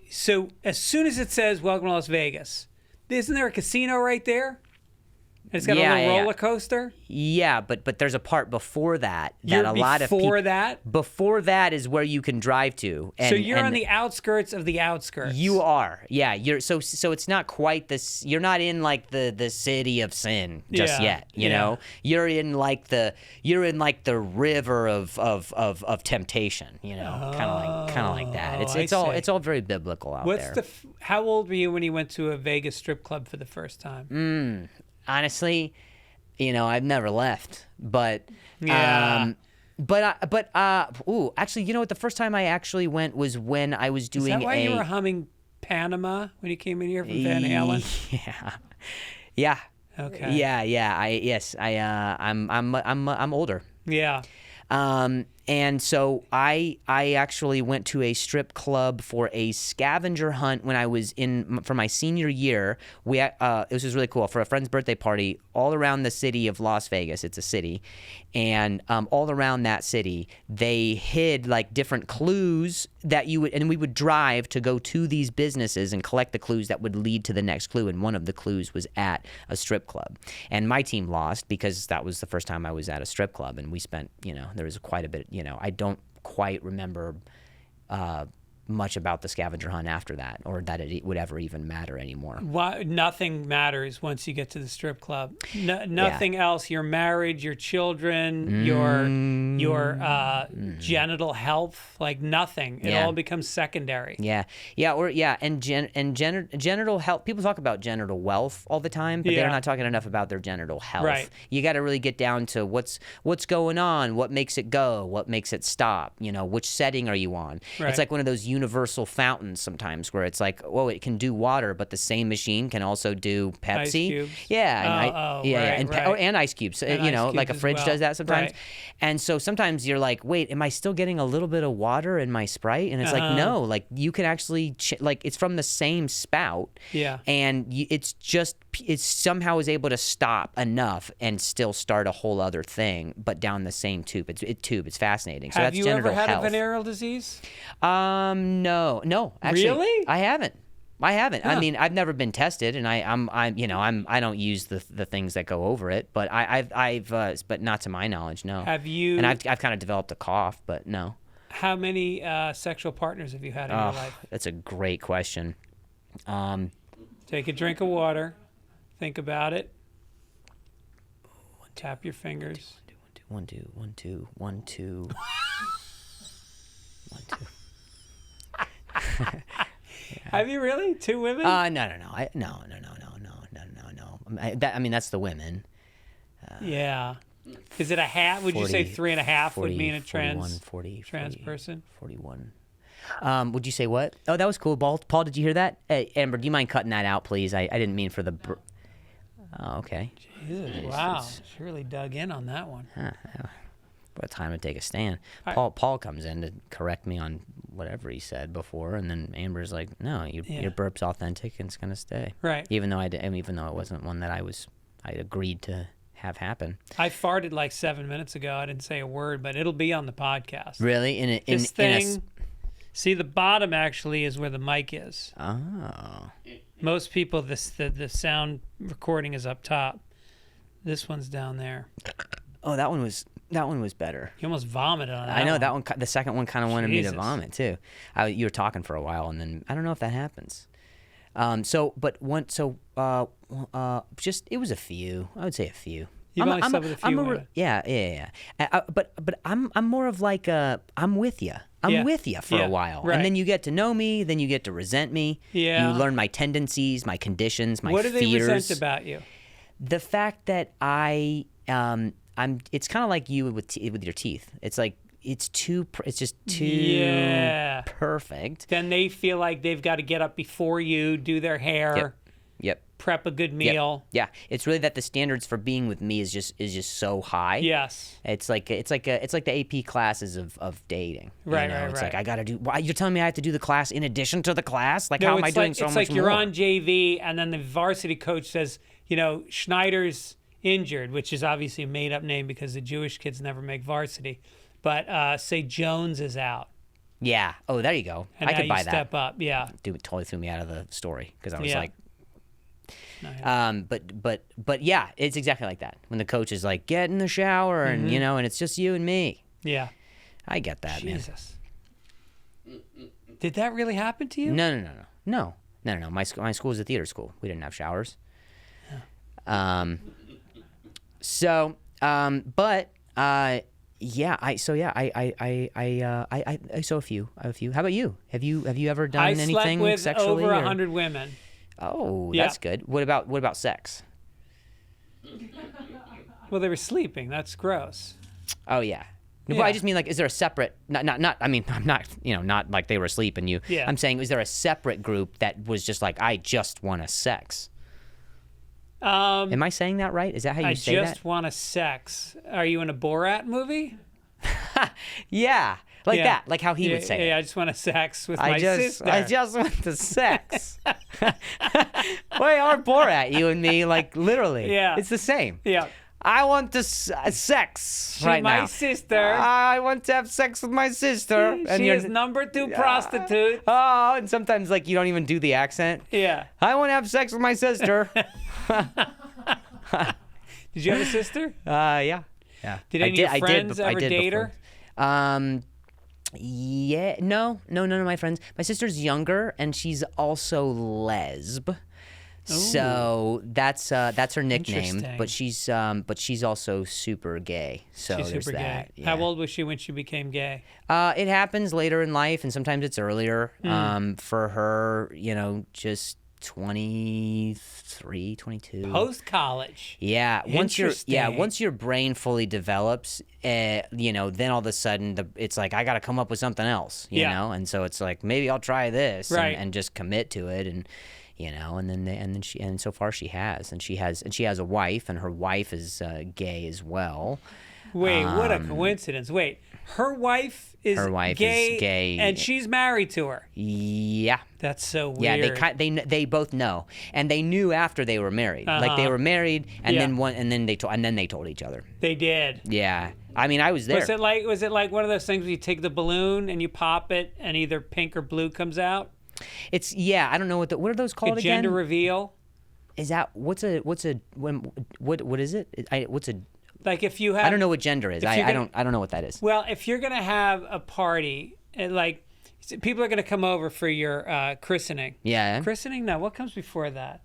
[SPEAKER 1] So as soon as it says "Welcome to Las Vegas," isn't there a casino right there? And it's got a little roller coaster.
[SPEAKER 2] Yeah, but there's a part before that
[SPEAKER 1] Before that
[SPEAKER 2] is where you can drive to. And,
[SPEAKER 1] so you're on the outskirts of the outskirts.
[SPEAKER 2] You are, yeah. You're so it's not quite this. You're not in like the city of sin just yet. You know, you're in like the river of temptation. You know, kind of like that. It's all very biblical out there.
[SPEAKER 1] How old were you when you went to a Vegas strip club for the first time?
[SPEAKER 2] Honestly, I've never left, but actually, you know what? The first time I actually went was when I was doing.
[SPEAKER 1] Is that why you were humming Panama when you came in here from Van Halen?
[SPEAKER 2] Yeah.
[SPEAKER 1] Okay.
[SPEAKER 2] Yeah. I'm older.
[SPEAKER 1] Yeah.
[SPEAKER 2] And so I actually went to a strip club for a scavenger hunt when I was for my senior year. This was really cool for a friend's birthday party all around the city of Las Vegas. It's a city, and all around that city they hid like different clues that we would drive to go to these businesses and collect the clues that would lead to the next clue. And one of the clues was at a strip club, and my team lost because that was the first time I was at a strip club, and we spent there was quite a bit. I don't quite remember much about the scavenger hunt after that, or that it would ever even matter anymore.
[SPEAKER 1] Nothing matters once you get to the strip club. Nothing else. Your marriage, your children, your genital health, like nothing. It all becomes secondary.
[SPEAKER 2] And genital health. People talk about genital wealth all the time, but they're not talking enough about their genital health.
[SPEAKER 1] Right.
[SPEAKER 2] You got to really get down to what's going on, what makes it go, what makes it stop. Which setting are you on?
[SPEAKER 1] Right.
[SPEAKER 2] It's like one of those universal fountains sometimes where it's like, it can do water, but the same machine can also do Pepsi.
[SPEAKER 1] Ice cubes.
[SPEAKER 2] And ice cubes. Like a fridge does that sometimes. Right. And so sometimes you're like, wait, am I still getting a little bit of water in my Sprite? And it's like, no, like you can actually it's from the same spout.
[SPEAKER 1] Yeah.
[SPEAKER 2] And it somehow is able to stop enough and still start a whole other thing, but down the same tube. It's fascinating. So
[SPEAKER 1] Have
[SPEAKER 2] that's
[SPEAKER 1] you
[SPEAKER 2] genital
[SPEAKER 1] ever had
[SPEAKER 2] health.
[SPEAKER 1] a venereal disease?
[SPEAKER 2] No, actually,
[SPEAKER 1] really?
[SPEAKER 2] I haven't.
[SPEAKER 1] Huh.
[SPEAKER 2] I mean, I've never been tested, and I don't use the things that go over it, but I've but not to my knowledge, no.
[SPEAKER 1] Have you?
[SPEAKER 2] And I've kind of developed a cough, but no.
[SPEAKER 1] How many sexual partners have you had in your life?
[SPEAKER 2] That's a great question.
[SPEAKER 1] Take a drink of water. Think about it. Tap your fingers.
[SPEAKER 2] One, two.
[SPEAKER 1] Have you really? 2 women?
[SPEAKER 2] No. That's the women.
[SPEAKER 1] Yeah. Is it a half? Would
[SPEAKER 2] 40,
[SPEAKER 1] you say 3.5
[SPEAKER 2] 40,
[SPEAKER 1] would mean a
[SPEAKER 2] 40,
[SPEAKER 1] trans person?
[SPEAKER 2] 41. Would you say what? Oh, that was cool. Paul, did you hear that? Hey, Amber, do you mind cutting that out, please? I didn't mean for the... Oh, okay.
[SPEAKER 1] Jesus, wow. She really dug in on that one.
[SPEAKER 2] What a time to take a stand. Paul comes in to correct me on whatever he said before, and then Amber's like, "No, your burp's authentic and it's gonna stay."
[SPEAKER 1] Right.
[SPEAKER 2] Even though even though it wasn't one that I agreed to have happen.
[SPEAKER 1] I farted like 7 minutes ago. I didn't say a word, but it'll be on the podcast.
[SPEAKER 2] Really?
[SPEAKER 1] See, the bottom actually is where the mic is.
[SPEAKER 2] Oh.
[SPEAKER 1] Most people, the sound recording is up top. This one's down there.
[SPEAKER 2] Oh, that one was better.
[SPEAKER 1] You almost vomited on that.
[SPEAKER 2] I know
[SPEAKER 1] one.
[SPEAKER 2] that one. The second one kind of wanted me to
[SPEAKER 1] Jesus.
[SPEAKER 2] vomit too. You were talking for a while, and then I don't know if that happens. It was a few. I would say a few.
[SPEAKER 1] You've only slept with a few women.
[SPEAKER 2] Yeah. But I'm more of like I'm with you. I'm with you for a while,
[SPEAKER 1] right.
[SPEAKER 2] And then you get to know me. Then you get to resent me.
[SPEAKER 1] Yeah.
[SPEAKER 2] You learn my tendencies, my conditions, my fears.
[SPEAKER 1] What do they resent about you?
[SPEAKER 2] The fact that it's kind of like you with your teeth. It's like it's just too perfect.
[SPEAKER 1] Then they feel like they've got to get up before you, do their hair.
[SPEAKER 2] Yep.
[SPEAKER 1] Prep a good meal.
[SPEAKER 2] Yep. Yeah. It's really that the standards for being with me is just so high.
[SPEAKER 1] Yes.
[SPEAKER 2] It's like the AP classes of dating.
[SPEAKER 1] Right.
[SPEAKER 2] It's like I got to do. Why you're telling me I have to do the class in addition to the class? Like how am I doing so much more?
[SPEAKER 1] It's like you're on JV and then the varsity coach says, Schneider's injured, which is obviously a made-up name because the Jewish kids never make varsity. But say Jones is out.
[SPEAKER 2] Yeah. Oh, there you go.
[SPEAKER 1] And
[SPEAKER 2] I could buy that.
[SPEAKER 1] Step up. Yeah.
[SPEAKER 2] Dude, it totally threw me out of the story because I was like. But yeah, it's exactly like that. When the coach is like, get in the shower and and it's just you and me.
[SPEAKER 1] Yeah.
[SPEAKER 2] I get that,
[SPEAKER 1] Jesus. Man. Did that really happen to you?
[SPEAKER 2] No. My school was a theater school. We didn't have showers.
[SPEAKER 1] Yeah.
[SPEAKER 2] I saw a few. How about you? Have you ever done anything
[SPEAKER 1] with
[SPEAKER 2] sexually?
[SPEAKER 1] Over 100 women.
[SPEAKER 2] Oh, that's good. What about sex?
[SPEAKER 1] Well, they were sleeping. That's gross.
[SPEAKER 2] Oh yeah. Well, I just mean like, is there a separate? Not. I mean, I'm not. Not like they were asleep and you.
[SPEAKER 1] Yeah.
[SPEAKER 2] I'm saying, is there a separate group that was just like, I just want a sex? Am I saying that right? Is that how you say that?
[SPEAKER 1] I just want a sex. Are you in a Borat movie?
[SPEAKER 2] Yeah. Like that. Like how he would say it.
[SPEAKER 1] Yeah, I just want to sex with my sister.
[SPEAKER 2] I just want the sex. Boy, our Borat, you and me, like literally.
[SPEAKER 1] Yeah.
[SPEAKER 2] It's the same.
[SPEAKER 1] Yeah.
[SPEAKER 2] I want the sex
[SPEAKER 1] She's
[SPEAKER 2] right now.
[SPEAKER 1] my sister.
[SPEAKER 2] I want to have sex with my sister.
[SPEAKER 1] She is number 2 prostitute.
[SPEAKER 2] Oh, and sometimes like you don't even do the accent.
[SPEAKER 1] Yeah.
[SPEAKER 2] I want to have sex with my sister.
[SPEAKER 1] Did you have a sister?
[SPEAKER 2] Yeah.
[SPEAKER 1] Did any of your friends ever date her?
[SPEAKER 2] Yeah, no, none of my friends. My sister's younger, and she's also lesb. So that's her nickname. But she's also super gay. So
[SPEAKER 1] She's
[SPEAKER 2] there's
[SPEAKER 1] super
[SPEAKER 2] that.
[SPEAKER 1] gay.
[SPEAKER 2] Yeah.
[SPEAKER 1] How old was she when she became gay?
[SPEAKER 2] It happens later in life, and sometimes it's earlier. For her, just 23, 22.
[SPEAKER 1] Post college.
[SPEAKER 2] Yeah, once your brain fully develops, then all of a sudden it's like I got to come up with something else, you know, and so it's like maybe I'll try this and just commit to it, and and so far she has a wife, and her wife is gay as well.
[SPEAKER 1] Wait, what a coincidence! Wait, her wife is gay, and she's married to her.
[SPEAKER 2] Yeah,
[SPEAKER 1] that's so weird.
[SPEAKER 2] Yeah, they both know, and they knew after they were married. Like they were married, and then they told each other.
[SPEAKER 1] They did.
[SPEAKER 2] Yeah, I mean, I was there.
[SPEAKER 1] Was it like one of those things where you take the balloon and you pop it, and either pink or blue comes out?
[SPEAKER 2] I don't know what are those called again?
[SPEAKER 1] Gender reveal.
[SPEAKER 2] Is that what is it? What's a
[SPEAKER 1] Like if you have,
[SPEAKER 2] I don't know what gender is. I don't know what that is.
[SPEAKER 1] Well, if you're gonna have a party, and like people are gonna come over for your christening.
[SPEAKER 2] Yeah.
[SPEAKER 1] Christening? No. What comes before that?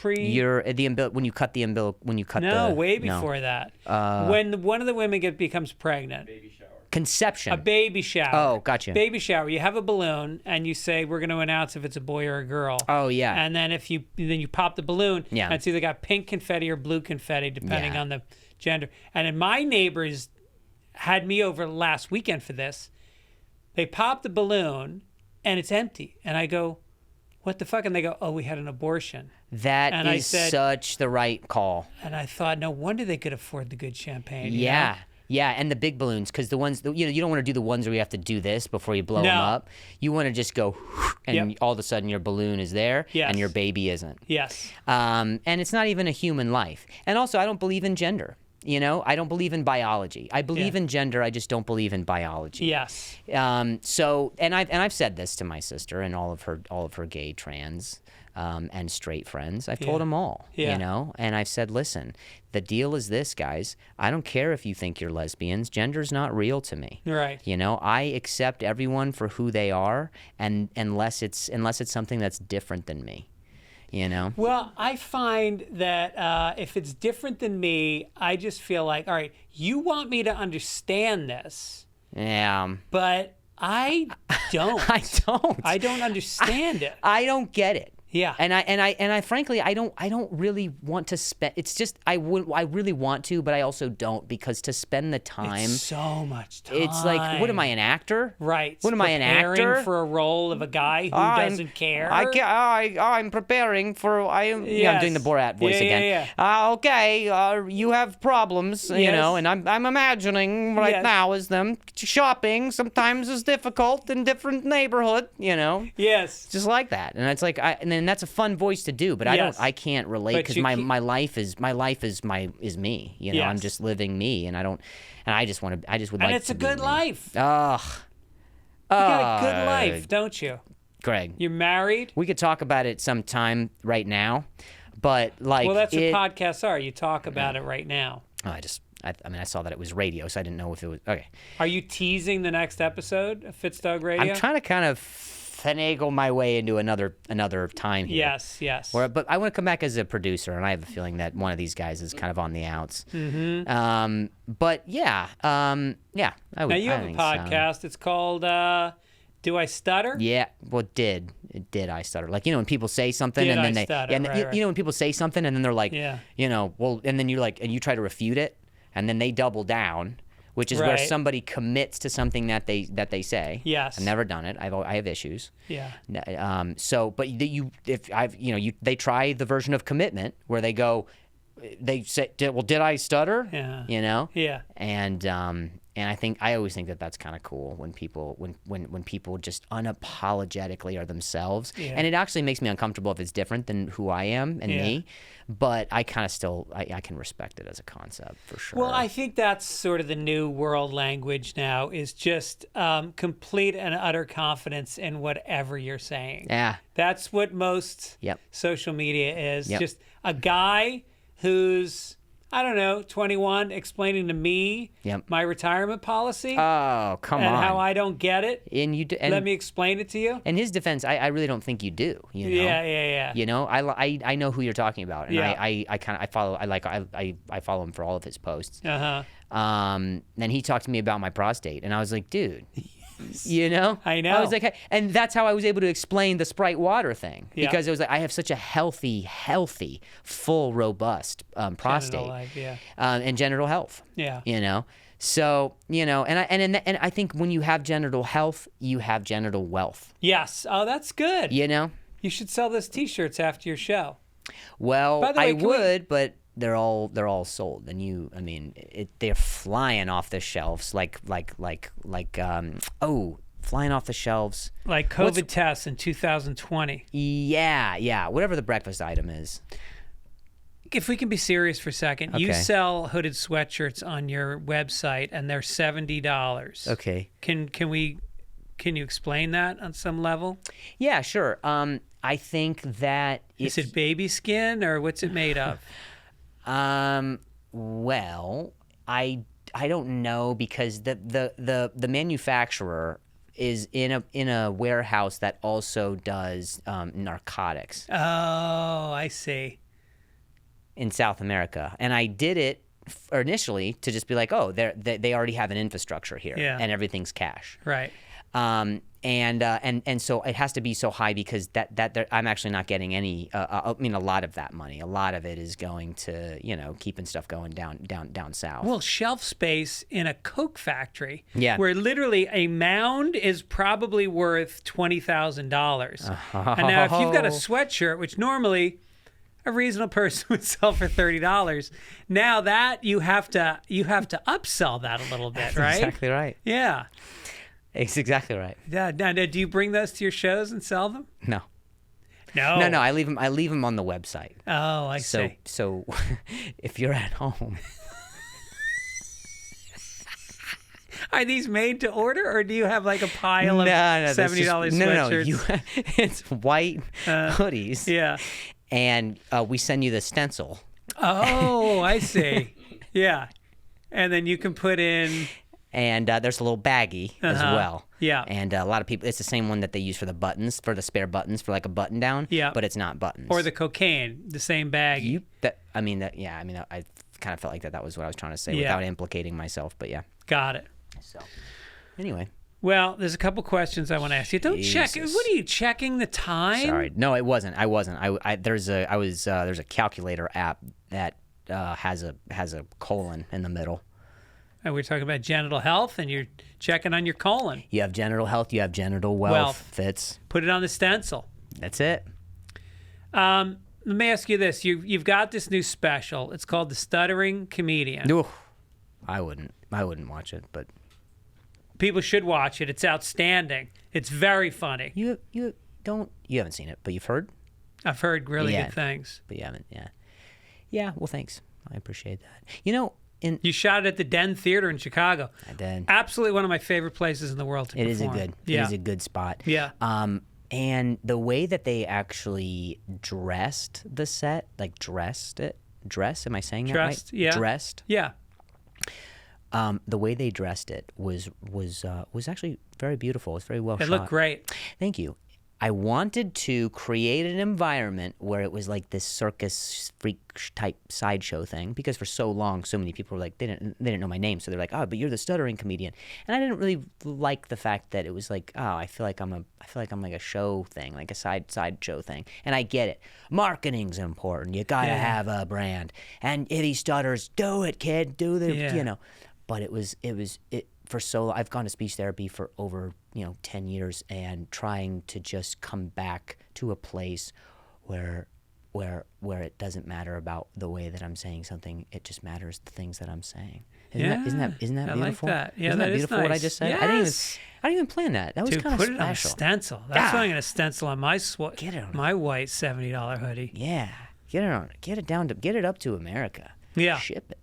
[SPEAKER 2] You're at the when you cut the umbilical when you cut
[SPEAKER 1] no,
[SPEAKER 2] the
[SPEAKER 1] way before that. When one of the women becomes pregnant.
[SPEAKER 3] Baby shower.
[SPEAKER 2] Conception.
[SPEAKER 1] A baby shower.
[SPEAKER 2] Oh, gotcha.
[SPEAKER 1] Baby shower. You have a balloon and you say we're going to announce if it's a boy or a girl.
[SPEAKER 2] Oh yeah.
[SPEAKER 1] And then you pop the balloon.
[SPEAKER 2] Yeah.
[SPEAKER 1] And it's either got pink confetti or blue confetti depending on the gender. And then my neighbors had me over last weekend for this. They pop the balloon and it's empty. And I go, what the fuck? And they go, oh, we had an abortion.
[SPEAKER 2] That is such the right call.
[SPEAKER 1] And I thought, no wonder they could afford the good champagne.
[SPEAKER 2] Yeah.
[SPEAKER 1] You know?
[SPEAKER 2] Yeah, and the big balloons, because the ones, you don't want to do the ones where you have to do this before you blow them up. You want to just go, and all of a sudden your balloon is there, and your baby isn't.
[SPEAKER 1] Yes. And
[SPEAKER 2] it's not even a human life. And also, I don't believe in gender. I don't believe in biology. I believe in gender. I just don't believe in biology.
[SPEAKER 1] Yes.
[SPEAKER 2] So, and I've said this to my sister and all of her gay, trans, and straight friends. I've told them all. And I've said, listen, the deal is this, guys. I don't care if you think you're lesbians. Gender's not real to me.
[SPEAKER 1] Right.
[SPEAKER 2] I accept everyone for who they are, and unless it's something that's different than me.
[SPEAKER 1] Well, I find that if it's different than me, I just feel like, all right, you want me to understand this.
[SPEAKER 2] Yeah.
[SPEAKER 1] But I don't.
[SPEAKER 2] I don't.
[SPEAKER 1] I don't understand it.
[SPEAKER 2] I don't get it.
[SPEAKER 1] Yeah.
[SPEAKER 2] And I frankly I don't really want to spend. It's just I really want to, but I also don't, because to spend the time.
[SPEAKER 1] It's so much time.
[SPEAKER 2] It's like, what am I, an actor?
[SPEAKER 1] Right.
[SPEAKER 2] What am I, an actor?
[SPEAKER 1] Preparing for a role of a guy who doesn't care.
[SPEAKER 2] I'm preparing for. I'm doing the Borat voice again.
[SPEAKER 1] Yeah.
[SPEAKER 2] Okay. You have problems, and I'm imagining right now is them shopping sometimes is difficult in different neighborhood.
[SPEAKER 1] Yes.
[SPEAKER 2] Just like that, and it's like and that's a fun voice to do, but I can't relate, because my life is me. I'm just living me, and I would like to.
[SPEAKER 1] And it's a good life.
[SPEAKER 2] Ugh.
[SPEAKER 1] You got a good life, don't you?
[SPEAKER 2] Greg,
[SPEAKER 1] you're married.
[SPEAKER 2] We could talk about it sometime right now, but
[SPEAKER 1] well, that's what podcasts are. You talk about it right now.
[SPEAKER 2] I saw that it was radio, so I didn't know if it was okay.
[SPEAKER 1] Are you teasing the next episode of Fitzdog Radio?
[SPEAKER 2] I'm trying to kind of finagle my way into another time here.
[SPEAKER 1] Yes.
[SPEAKER 2] But I want to come back as a producer, and I have a feeling that one of these guys is kind of on the outs.
[SPEAKER 1] Mm-hmm.
[SPEAKER 2] But yeah, I would.
[SPEAKER 1] Now you have a podcast. It's called "Do I Stutter?"
[SPEAKER 2] Yeah. Well, did I stutter? Like, when people say something and then they
[SPEAKER 1] stutter? Right.
[SPEAKER 2] When people say something and then they're like, well, and then you're like, and you try to refute it, and then they double down. Which is where somebody commits to something that they say.
[SPEAKER 1] Yes.
[SPEAKER 2] I've never done it. I have issues.
[SPEAKER 1] Yeah.
[SPEAKER 2] They try the version of commitment where they say, well, did I stutter?
[SPEAKER 1] Yeah.
[SPEAKER 2] Yeah.
[SPEAKER 1] Yeah.
[SPEAKER 2] And And I always think that that's kind of cool when people just unapologetically are themselves.
[SPEAKER 1] Yeah.
[SPEAKER 2] And it actually makes me uncomfortable if it's different than who I am and me. But I kind of still I can respect it as a concept for sure.
[SPEAKER 1] Well, I think that's sort of the new world language now, is just complete and utter confidence in whatever you're saying.
[SPEAKER 2] Yeah.
[SPEAKER 1] That's what most social media is.
[SPEAKER 2] Yep.
[SPEAKER 1] Just a guy who's, I don't know, 21, explaining to me my retirement policy.
[SPEAKER 2] Oh, come on.
[SPEAKER 1] And how I don't get it.
[SPEAKER 2] And
[SPEAKER 1] let me explain it to you.
[SPEAKER 2] In his defense, I really don't think you do. You know?
[SPEAKER 1] Yeah.
[SPEAKER 2] You know, I know who you're talking about, and I follow him for all of his posts. And he talked to me about my prostate, and I was like, dude. You know?
[SPEAKER 1] I know.
[SPEAKER 2] I was like, and that's how I was able to explain the Sprite water thing. Because it was like, I have such a healthy, full, robust prostate. And genital health.
[SPEAKER 1] Yeah.
[SPEAKER 2] You know? So, you know, and I think when you have genital health, you have genital wealth.
[SPEAKER 1] Yes. Oh, that's good.
[SPEAKER 2] You know?
[SPEAKER 1] You should sell those T-shirts after your show.
[SPEAKER 2] Well,
[SPEAKER 1] By the way,
[SPEAKER 2] I would, but they're all sold, and they're flying off the shelves flying off the shelves
[SPEAKER 1] like COVID tests in 2020.
[SPEAKER 2] Yeah, whatever the breakfast item is.
[SPEAKER 1] If we can be serious for a second, you sell hooded sweatshirts on your website, and they're $70.
[SPEAKER 2] Okay.
[SPEAKER 1] Can you explain that on some level?
[SPEAKER 2] Yeah, sure. I think that
[SPEAKER 1] is it baby skin, or what's it made of?
[SPEAKER 2] Well, I don't know, because the manufacturer is in a warehouse that also does narcotics.
[SPEAKER 1] Oh, I see.
[SPEAKER 2] In South America, and I did it initially to just be like, oh, they already have an infrastructure here, and everything's cash,
[SPEAKER 1] right?
[SPEAKER 2] And so it has to be so high, because that I'm actually not getting any. A lot of that money. A lot of it is going to, you know, keeping stuff going down south.
[SPEAKER 1] Well, shelf space in a Coke factory,
[SPEAKER 2] where
[SPEAKER 1] literally a mound is probably worth $20,000. And now, if you've got a sweatshirt, which normally a reasonable person would sell for $30, now that you have to upsell that a little bit, right?
[SPEAKER 2] Exactly right.
[SPEAKER 1] Yeah.
[SPEAKER 2] It's exactly right.
[SPEAKER 1] Yeah. Now, do you bring those to your shows and sell them?
[SPEAKER 2] No.
[SPEAKER 1] No.
[SPEAKER 2] I leave them on the website.
[SPEAKER 1] Oh, I see.
[SPEAKER 2] So if you're at home,
[SPEAKER 1] are these made to order, or do you have like a pile of $70 sweatshirts?
[SPEAKER 2] No. It's white hoodies.
[SPEAKER 1] Yeah.
[SPEAKER 2] And we send you the stencil.
[SPEAKER 1] Oh, I see. Yeah. And then you can put in.
[SPEAKER 2] And there's a little baggie as well.
[SPEAKER 1] Yeah.
[SPEAKER 2] And a lot of people, it's the same one that they use for the buttons, for the spare buttons, for like a button down.
[SPEAKER 1] Yeah.
[SPEAKER 2] But it's not buttons.
[SPEAKER 1] Or the cocaine, the same bag.
[SPEAKER 2] I kind of felt like that was what I was trying to say without implicating myself. But yeah.
[SPEAKER 1] Got it.
[SPEAKER 2] So, anyway.
[SPEAKER 1] Well, there's a couple questions I want to ask you. Don't check. What are you checking the time?
[SPEAKER 2] Sorry. No, it wasn't. I wasn't. There's a calculator app that has a colon in the middle.
[SPEAKER 1] And we're talking about genital health, and you're checking on your colon.
[SPEAKER 2] You have genital health. You have genital wealth. Fitz.
[SPEAKER 1] Put it on the stencil.
[SPEAKER 2] That's it.
[SPEAKER 1] Let me ask you this: you've got this new special. It's called The Stuttering Comedian.
[SPEAKER 2] Ooh, I wouldn't watch it, but
[SPEAKER 1] people should watch it. It's outstanding. It's very funny.
[SPEAKER 2] You haven't seen it, but you've heard.
[SPEAKER 1] I've heard really good things.
[SPEAKER 2] But you haven't. Yeah. Well, thanks. I appreciate that. You know.
[SPEAKER 1] You shot it at the Den Theater in Chicago.
[SPEAKER 2] I did.
[SPEAKER 1] Absolutely one of my favorite places in the world to perform.
[SPEAKER 2] It is a good spot.
[SPEAKER 1] Yeah.
[SPEAKER 2] And the way that they actually dressed the set, like dressed it, am I saying that right?
[SPEAKER 1] Yeah.
[SPEAKER 2] Dressed.
[SPEAKER 1] Yeah.
[SPEAKER 2] The way they dressed it was actually very beautiful. It was very well shot.
[SPEAKER 1] It looked great.
[SPEAKER 2] Thank you. I wanted to create an environment where it was like this circus freak type sideshow thing, because for so long, so many people were like, they didn't know my name, so they're like, oh, but you're the stuttering comedian, and I didn't really like the fact that it was like, oh, I feel like I'm like a show thing, like a side show thing, and I get it. Marketing's important. You gotta have a brand, and if he stutters, do it, kid, do the, you know, but it was for so long. I've gone to speech therapy for over 10 years, and trying to just come back to a place where it doesn't matter about the way that I'm saying something. It just matters the things that I'm saying. Isn't that
[SPEAKER 1] I
[SPEAKER 2] beautiful?
[SPEAKER 1] like that. Yeah,
[SPEAKER 2] isn't that beautiful?
[SPEAKER 1] is
[SPEAKER 2] what I
[SPEAKER 1] nice.
[SPEAKER 2] just said.
[SPEAKER 1] Yes.
[SPEAKER 2] I didn't even plan that. That was
[SPEAKER 1] Dude,
[SPEAKER 2] kind of
[SPEAKER 1] put
[SPEAKER 2] special.
[SPEAKER 1] it on a stencil. That's what I'm gonna stencil on my
[SPEAKER 2] Get it on.
[SPEAKER 1] my white $70 hoodie.
[SPEAKER 2] Yeah, get it on. Get it up to America.
[SPEAKER 1] Yeah.
[SPEAKER 2] Ship it.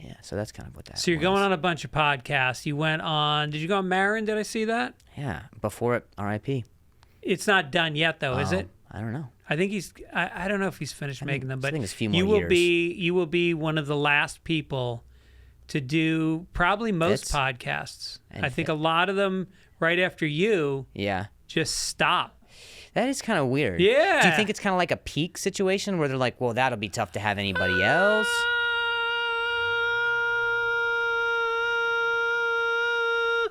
[SPEAKER 2] Yeah, so that's kind of what that.
[SPEAKER 1] So you're
[SPEAKER 2] was.
[SPEAKER 1] going on a bunch of podcasts. You went on. Did you go on Marin? Did I see that?
[SPEAKER 2] Yeah, before it. R.I.P.
[SPEAKER 1] It's not done yet, though, is it?
[SPEAKER 2] I don't know.
[SPEAKER 1] I think he's. I don't know if he's finished making them, but
[SPEAKER 2] I think it's a few more
[SPEAKER 1] you will
[SPEAKER 2] years.
[SPEAKER 1] you will be one of the last people to do probably most
[SPEAKER 2] Fitz?
[SPEAKER 1] podcasts.
[SPEAKER 2] And
[SPEAKER 1] I think
[SPEAKER 2] Fit.
[SPEAKER 1] a lot of them right after you
[SPEAKER 2] Yeah.
[SPEAKER 1] just stop.
[SPEAKER 2] That is kind of weird.
[SPEAKER 1] Yeah.
[SPEAKER 2] Do you think it's kind of like a peak situation where they're like, well, that'll be tough to have anybody else?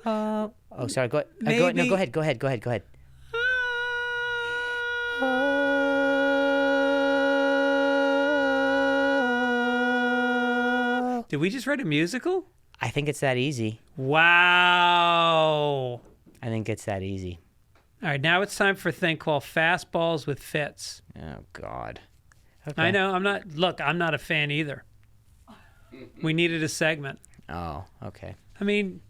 [SPEAKER 2] Oh, sorry. Go ahead. No, go ahead. Go ahead.
[SPEAKER 1] Did we just write a musical?
[SPEAKER 2] I think it's that easy.
[SPEAKER 1] Wow.
[SPEAKER 2] I think it's that easy.
[SPEAKER 1] All right, now it's time for a thing called Fastballs with Fitz.
[SPEAKER 2] Oh, God. Okay.
[SPEAKER 1] I know. I'm not a fan either. We needed a segment.
[SPEAKER 2] Oh, okay.
[SPEAKER 1] I mean,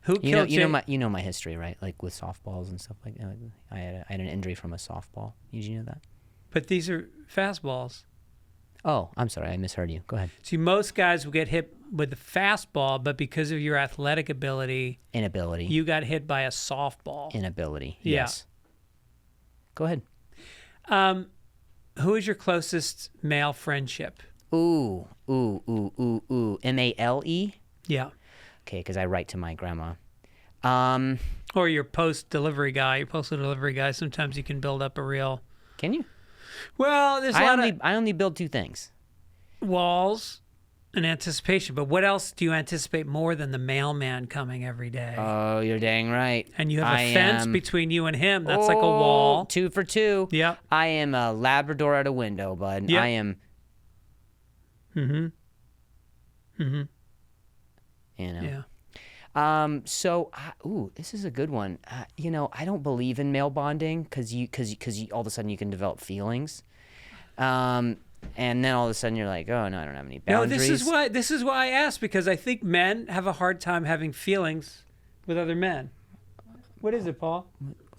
[SPEAKER 1] who killed
[SPEAKER 2] You know my history, right? Like with softballs and stuff like that. I had an injury from a softball. Did you know that?
[SPEAKER 1] But these are fastballs.
[SPEAKER 2] Oh, I'm sorry. I misheard you. Go ahead.
[SPEAKER 1] See, most guys will get hit with the fastball, but because of your athletic ability,
[SPEAKER 2] Inability.
[SPEAKER 1] you got hit by a softball.
[SPEAKER 2] Inability.
[SPEAKER 1] Yeah.
[SPEAKER 2] Yes. Go ahead.
[SPEAKER 1] Who is your closest male friendship?
[SPEAKER 2] Ooh. MALE?
[SPEAKER 1] Yeah.
[SPEAKER 2] Okay, because I write to my grandma.
[SPEAKER 1] Or your post-delivery guy. Your postal delivery guy, sometimes you can build up a real...
[SPEAKER 2] Can you?
[SPEAKER 1] Well, there's a lot of
[SPEAKER 2] I only build two things.
[SPEAKER 1] walls and anticipation. But what else do you anticipate more than the mailman coming every day?
[SPEAKER 2] Oh, you're dang right.
[SPEAKER 1] And you have a fence between you and him. That's like a wall.
[SPEAKER 2] 2 for 2.
[SPEAKER 1] Yep.
[SPEAKER 2] I am a Labrador at a window, bud.
[SPEAKER 1] Yep.
[SPEAKER 2] I am. You know.
[SPEAKER 1] Yeah.
[SPEAKER 2] So, this is a good one. I don't believe in male bonding because you all of a sudden you can develop feelings, and then all of a sudden you're like, oh no, I don't have any boundaries.
[SPEAKER 1] No, this is why I asked, because I think men have a hard time having feelings with other men. What is it, Paul?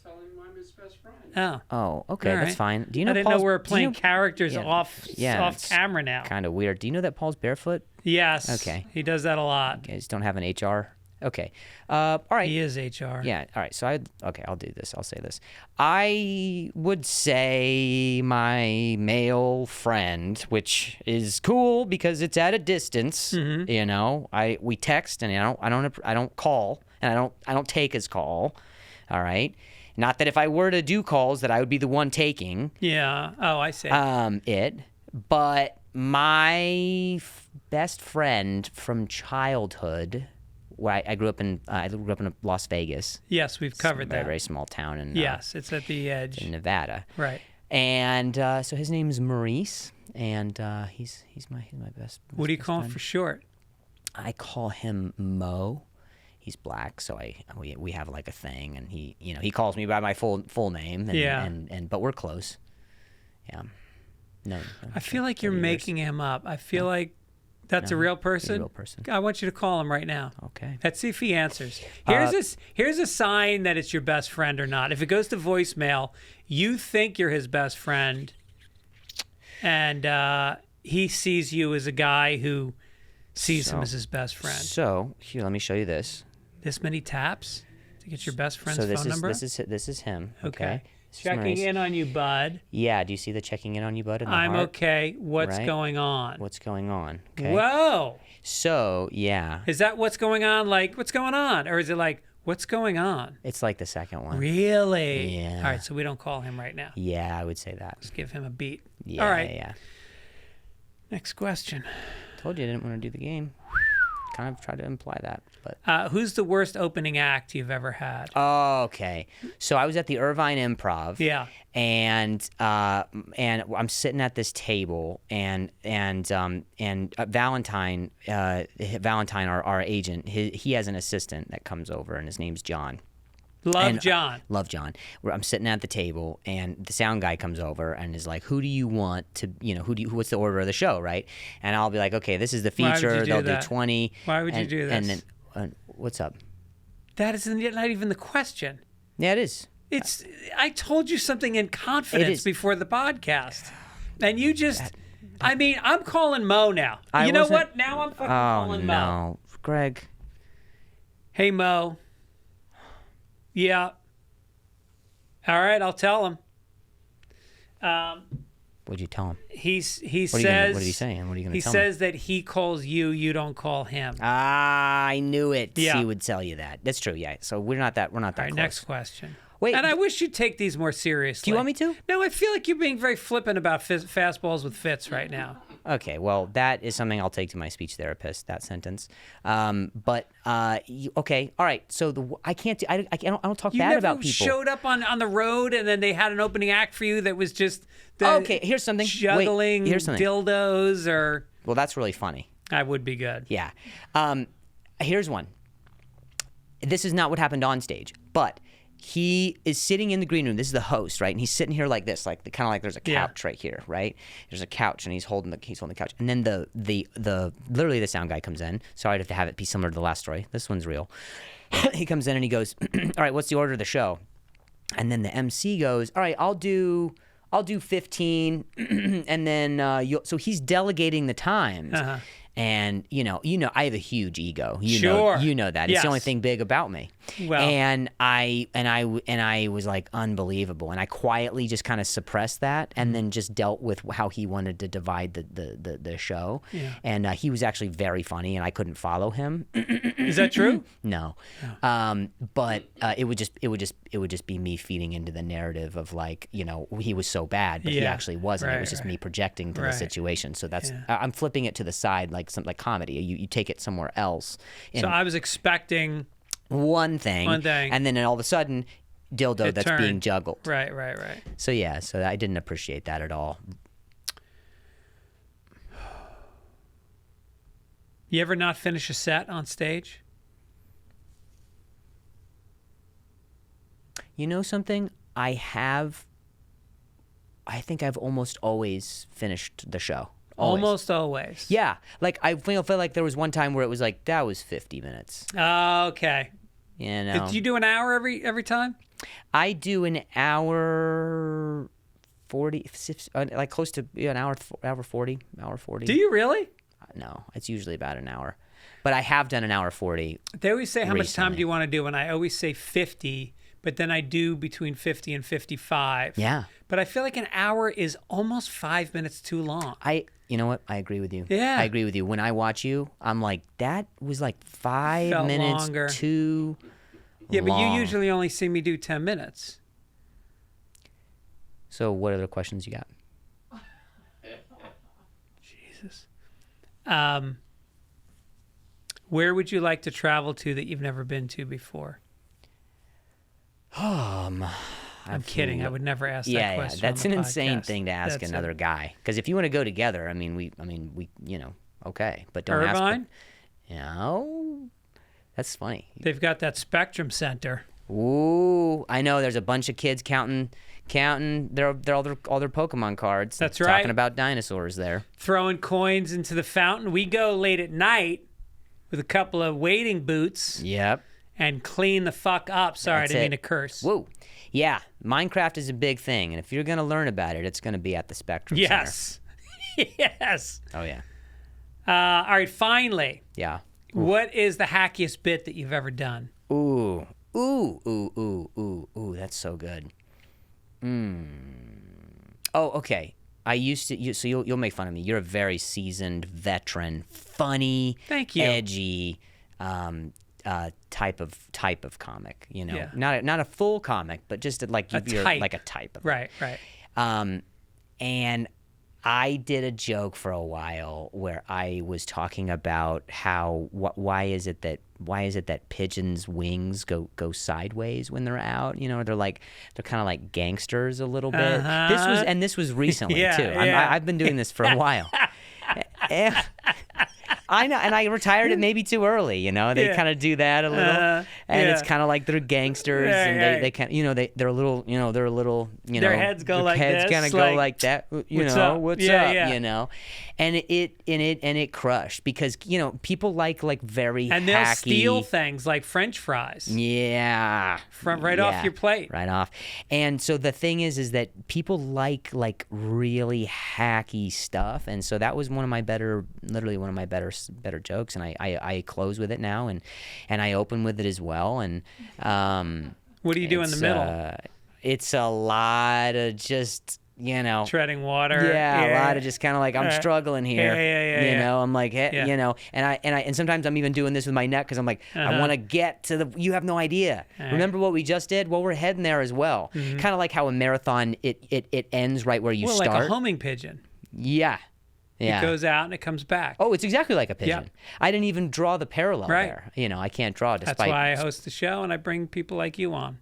[SPEAKER 3] Tell him I'm his best friend.
[SPEAKER 1] Oh.
[SPEAKER 2] Oh, okay,
[SPEAKER 1] All
[SPEAKER 2] that's
[SPEAKER 1] right.
[SPEAKER 2] fine. Do you know?
[SPEAKER 1] I didn't know we were playing characters
[SPEAKER 2] Yeah.
[SPEAKER 1] off
[SPEAKER 2] it's
[SPEAKER 1] camera now.
[SPEAKER 2] Kind of weird. Do you know that Paul's barefoot?
[SPEAKER 1] Yes.
[SPEAKER 2] Okay.
[SPEAKER 1] He does that a lot.
[SPEAKER 2] You guys don't have an HR. Okay. All right.
[SPEAKER 1] He is HR.
[SPEAKER 2] Yeah. All right. So I'll do this. I'll say this. I would say my male friend, which is cool because it's at a distance.
[SPEAKER 1] Mm-hmm.
[SPEAKER 2] You know, we text and I don't call and I don't take his call. All right. Not that if I were to do calls that I would be the one taking.
[SPEAKER 1] Yeah. Oh, I see.
[SPEAKER 2] But my best friend from childhood, where I grew up in Las Vegas.
[SPEAKER 1] Yes, we've covered
[SPEAKER 2] It's a very,
[SPEAKER 1] that.
[SPEAKER 2] very small town in
[SPEAKER 1] Yes, it's at the edge.
[SPEAKER 2] in Nevada.
[SPEAKER 1] Right.
[SPEAKER 2] And so his name is Maurice, and he's my best.
[SPEAKER 1] What do you
[SPEAKER 2] best
[SPEAKER 1] call him
[SPEAKER 2] friend.
[SPEAKER 1] for short?
[SPEAKER 2] I call him Mo. He's black, so we have like a thing, and he calls me by my full name. And,
[SPEAKER 1] Yeah.
[SPEAKER 2] And but we're close. Yeah. No.
[SPEAKER 1] I feel like you're
[SPEAKER 2] 30 years.
[SPEAKER 1] making him up. I feel like that's a real person.
[SPEAKER 2] He's a real person.
[SPEAKER 1] I want you to call him right now.
[SPEAKER 2] Okay.
[SPEAKER 1] Let's see if he answers. Here's a sign that it's your best friend or not. If it goes to voicemail, you think you're his best friend, and he sees you as a guy who sees him as his best friend.
[SPEAKER 2] So here, let me show you this.
[SPEAKER 1] This many taps to get your best friend's
[SPEAKER 2] So
[SPEAKER 1] phone number?
[SPEAKER 2] this is him.
[SPEAKER 1] Okay.
[SPEAKER 2] This is
[SPEAKER 1] Checking
[SPEAKER 2] Maurice.
[SPEAKER 1] in on you, bud.
[SPEAKER 2] Yeah. Do you see the checking in on you, bud? In the
[SPEAKER 1] I'm
[SPEAKER 2] heart?
[SPEAKER 1] okay. What's
[SPEAKER 2] Right?
[SPEAKER 1] going on?
[SPEAKER 2] What's going on? Okay.
[SPEAKER 1] Whoa.
[SPEAKER 2] So yeah,
[SPEAKER 1] Is that what's going on? Like, what's going on? Or is it like, what's going on?
[SPEAKER 2] it's like the second one.
[SPEAKER 1] Really?
[SPEAKER 2] Yeah.
[SPEAKER 1] All right, so we don't call him right now.
[SPEAKER 2] Yeah, I would say that.
[SPEAKER 1] Just give him a beat.
[SPEAKER 2] Yeah.
[SPEAKER 1] All right.
[SPEAKER 2] Yeah.
[SPEAKER 1] Next question.
[SPEAKER 2] Told you I didn't want to do the game. Kind of tried to imply that, but.
[SPEAKER 1] Who's the worst opening act you've ever had?
[SPEAKER 2] Okay. So I was at the Irvine Improv.
[SPEAKER 1] Yeah.
[SPEAKER 2] And I'm sitting at this table, and Valentine, our agent, he has an assistant that comes over, and his name's John.
[SPEAKER 1] Love John.
[SPEAKER 2] Love John. Where I'm sitting at the table, and the sound guy comes over and is like, "Who do you want to? What's the order of the show, right?" And I'll be like, "Okay, this is the feature. They'll do 20."
[SPEAKER 1] Why would you do this?
[SPEAKER 2] And then, what's up?
[SPEAKER 1] That is not even the question.
[SPEAKER 2] Yeah, it is.
[SPEAKER 1] I told you something in confidence before the podcast, and you just. I'm calling Mo now. You know what? Now I'm fucking calling Mo.
[SPEAKER 2] Oh no, Greg.
[SPEAKER 1] Hey Mo. Yeah. All right, I'll tell him.
[SPEAKER 2] What'd you tell him?
[SPEAKER 1] He
[SPEAKER 2] What
[SPEAKER 1] says.
[SPEAKER 2] are you saying? What are you going to tell him?
[SPEAKER 1] He says that he calls you. You don't call him.
[SPEAKER 2] I knew it.
[SPEAKER 1] Yeah.
[SPEAKER 2] He would tell you that. That's true. Yeah. So we're not that. All right. Close.
[SPEAKER 1] Next question.
[SPEAKER 2] Wait.
[SPEAKER 1] And I wish you'd take these more seriously.
[SPEAKER 2] Do you want me to?
[SPEAKER 1] No, I feel like you're being very flippant about fastballs with Fitz right now.
[SPEAKER 2] Okay, well, that is something I'll take to my speech therapist. That sentence, okay, all right. So I can't. I don't talk bad about people.
[SPEAKER 1] You never showed up on the road, and then they had an opening act for you that was just
[SPEAKER 2] okay. Here's something.
[SPEAKER 1] Juggling
[SPEAKER 2] Wait, here's something.
[SPEAKER 1] Dildos, or
[SPEAKER 2] well, that's really funny.
[SPEAKER 1] I would be good.
[SPEAKER 2] Yeah. Here's one. This is not what happened on stage, but. He is sitting in the green room. This is the host, right? And he's sitting here like this, kind of like there's a couch right here, right? There's a couch, and he's holding the couch. And then literally the sound guy comes in. Sorry to have it be similar to the last story. This one's real. He comes in and he goes, "All right, what's the order of the show?" And then the MC goes, "All right, I'll do 15, and then so he's delegating the times."
[SPEAKER 1] Uh-huh.
[SPEAKER 2] And you know, I have a huge ego. You know that. It's
[SPEAKER 1] Yes.
[SPEAKER 2] the only thing big about me.
[SPEAKER 1] Well.
[SPEAKER 2] And I was like unbelievable. And I quietly just kind of suppressed that, and then just dealt with how he wanted to divide the show.
[SPEAKER 1] Yeah.
[SPEAKER 2] And he was actually very funny, and I couldn't follow him.
[SPEAKER 1] Is that true?
[SPEAKER 2] No. But it would just be me feeding into the narrative of like, he was so bad, but he actually wasn't. It was just me projecting to the situation. So that's I'm flipping it to the side like something like comedy. You take it somewhere else.
[SPEAKER 1] So I was expecting
[SPEAKER 2] one thing, and then all of a sudden, dildo that's
[SPEAKER 1] turned.
[SPEAKER 2] being juggled.
[SPEAKER 1] Right.
[SPEAKER 2] So yeah, so I didn't appreciate that at all.
[SPEAKER 1] You ever not finish a set on stage?
[SPEAKER 2] You know something? I think I've almost always finished the show.
[SPEAKER 1] Almost always.
[SPEAKER 2] Yeah. Like, I feel like there was one time where it was like, that was 50 minutes.
[SPEAKER 1] Oh, okay.
[SPEAKER 2] Do
[SPEAKER 1] you do an hour every time?
[SPEAKER 2] I do an hour 40, like close to an hour 40.
[SPEAKER 1] Do you really?
[SPEAKER 2] No, it's usually about an hour. But I have done an hour 40.
[SPEAKER 1] They always say, how much time
[SPEAKER 2] recently.
[SPEAKER 1] do you want to do? And I always say 50, but then I do between 50 and 55.
[SPEAKER 2] Yeah.
[SPEAKER 1] But I feel like an hour is almost 5 minutes too long.
[SPEAKER 2] You know what? I agree with you.
[SPEAKER 1] Yeah.
[SPEAKER 2] I agree with you. When I watch you, I'm like, that was like 5
[SPEAKER 1] Felt
[SPEAKER 2] minutes
[SPEAKER 1] longer.
[SPEAKER 2] too
[SPEAKER 1] Yeah, but
[SPEAKER 2] long.
[SPEAKER 1] you usually only see me do 10 minutes.
[SPEAKER 2] So what other questions you got?
[SPEAKER 1] Jesus. Where would you like to travel to that you've never been to before? I'm kidding. I would never ask that question.
[SPEAKER 2] Yeah, that's
[SPEAKER 1] on
[SPEAKER 2] an
[SPEAKER 1] the
[SPEAKER 2] insane
[SPEAKER 1] podcast.
[SPEAKER 2] thing to ask
[SPEAKER 1] That's
[SPEAKER 2] another guy. Because if you want to go together, we okay, but don't
[SPEAKER 1] Irvine?
[SPEAKER 2] ask. That's funny.
[SPEAKER 1] They've got that Spectrum Center.
[SPEAKER 2] Ooh, I know. There's a bunch of kids counting all their Pokemon cards.
[SPEAKER 1] That's right.
[SPEAKER 2] Talking about dinosaurs there.
[SPEAKER 1] Throwing coins into the fountain. We go late at night with a couple of wading boots
[SPEAKER 2] Yep.
[SPEAKER 1] and clean the fuck up. Sorry,
[SPEAKER 2] That's
[SPEAKER 1] I didn't
[SPEAKER 2] it.
[SPEAKER 1] mean to curse.
[SPEAKER 2] Whoa. Yeah, Minecraft is a big thing, and if you're going to learn about it, it's going to be at the Spectrum
[SPEAKER 1] Yes. Yes.
[SPEAKER 2] Center. Oh, yeah.
[SPEAKER 1] All right, finally.
[SPEAKER 2] Yeah.
[SPEAKER 1] What is the hackiest bit that you've ever done?
[SPEAKER 2] Ooh, that's so good. Oh, okay. I used to, so you'll make fun of me. You're a very seasoned veteran, funny,
[SPEAKER 1] Thank you.
[SPEAKER 2] edgy, type of comic.
[SPEAKER 1] Yeah.
[SPEAKER 2] Not a full comic, but just like you're
[SPEAKER 1] type.
[SPEAKER 2] like a type of
[SPEAKER 1] Right.
[SPEAKER 2] And I did a joke for a while where I was talking about how why is it that pigeons' wings go sideways when they're out? They're kind of like gangsters a little bit. This was recently
[SPEAKER 1] Yeah,
[SPEAKER 2] too.
[SPEAKER 1] yeah.
[SPEAKER 2] I've been doing this for a while. I know, and I retired it maybe too early. You know, they kind of do that a little, and it's kind of like they're gangsters, and they can, they're a little,
[SPEAKER 1] their heads go like this,
[SPEAKER 2] heads kind of go like that. What's up?
[SPEAKER 1] Yeah.
[SPEAKER 2] You know, and it crushed because people like very
[SPEAKER 1] and they'll
[SPEAKER 2] hacky,
[SPEAKER 1] steal things like French fries.
[SPEAKER 2] Yeah,
[SPEAKER 1] right off your plate.
[SPEAKER 2] Right off. And so the thing is that people like really hacky stuff, and so that was literally one of my better jokes, and I close with it now, and I open with it as well. And
[SPEAKER 1] what do you do in the middle?
[SPEAKER 2] It's a lot of just
[SPEAKER 1] treading water.
[SPEAKER 2] A lot of just kind of like I'm struggling here. I'm like, and sometimes I'm even doing this with my neck because I'm like, I want to get to the. You have no idea. Remember what we just did? Well, we're heading there as well. Kind of like how a marathon it ends right where you start.
[SPEAKER 1] Like a homing pigeon.
[SPEAKER 2] Yeah.
[SPEAKER 1] It goes out and it comes back.
[SPEAKER 2] Oh, it's exactly like a pigeon.
[SPEAKER 1] Yep.
[SPEAKER 2] I didn't even draw the parallel there. I can't draw despite.
[SPEAKER 1] That's why I host the show and I bring people like you on.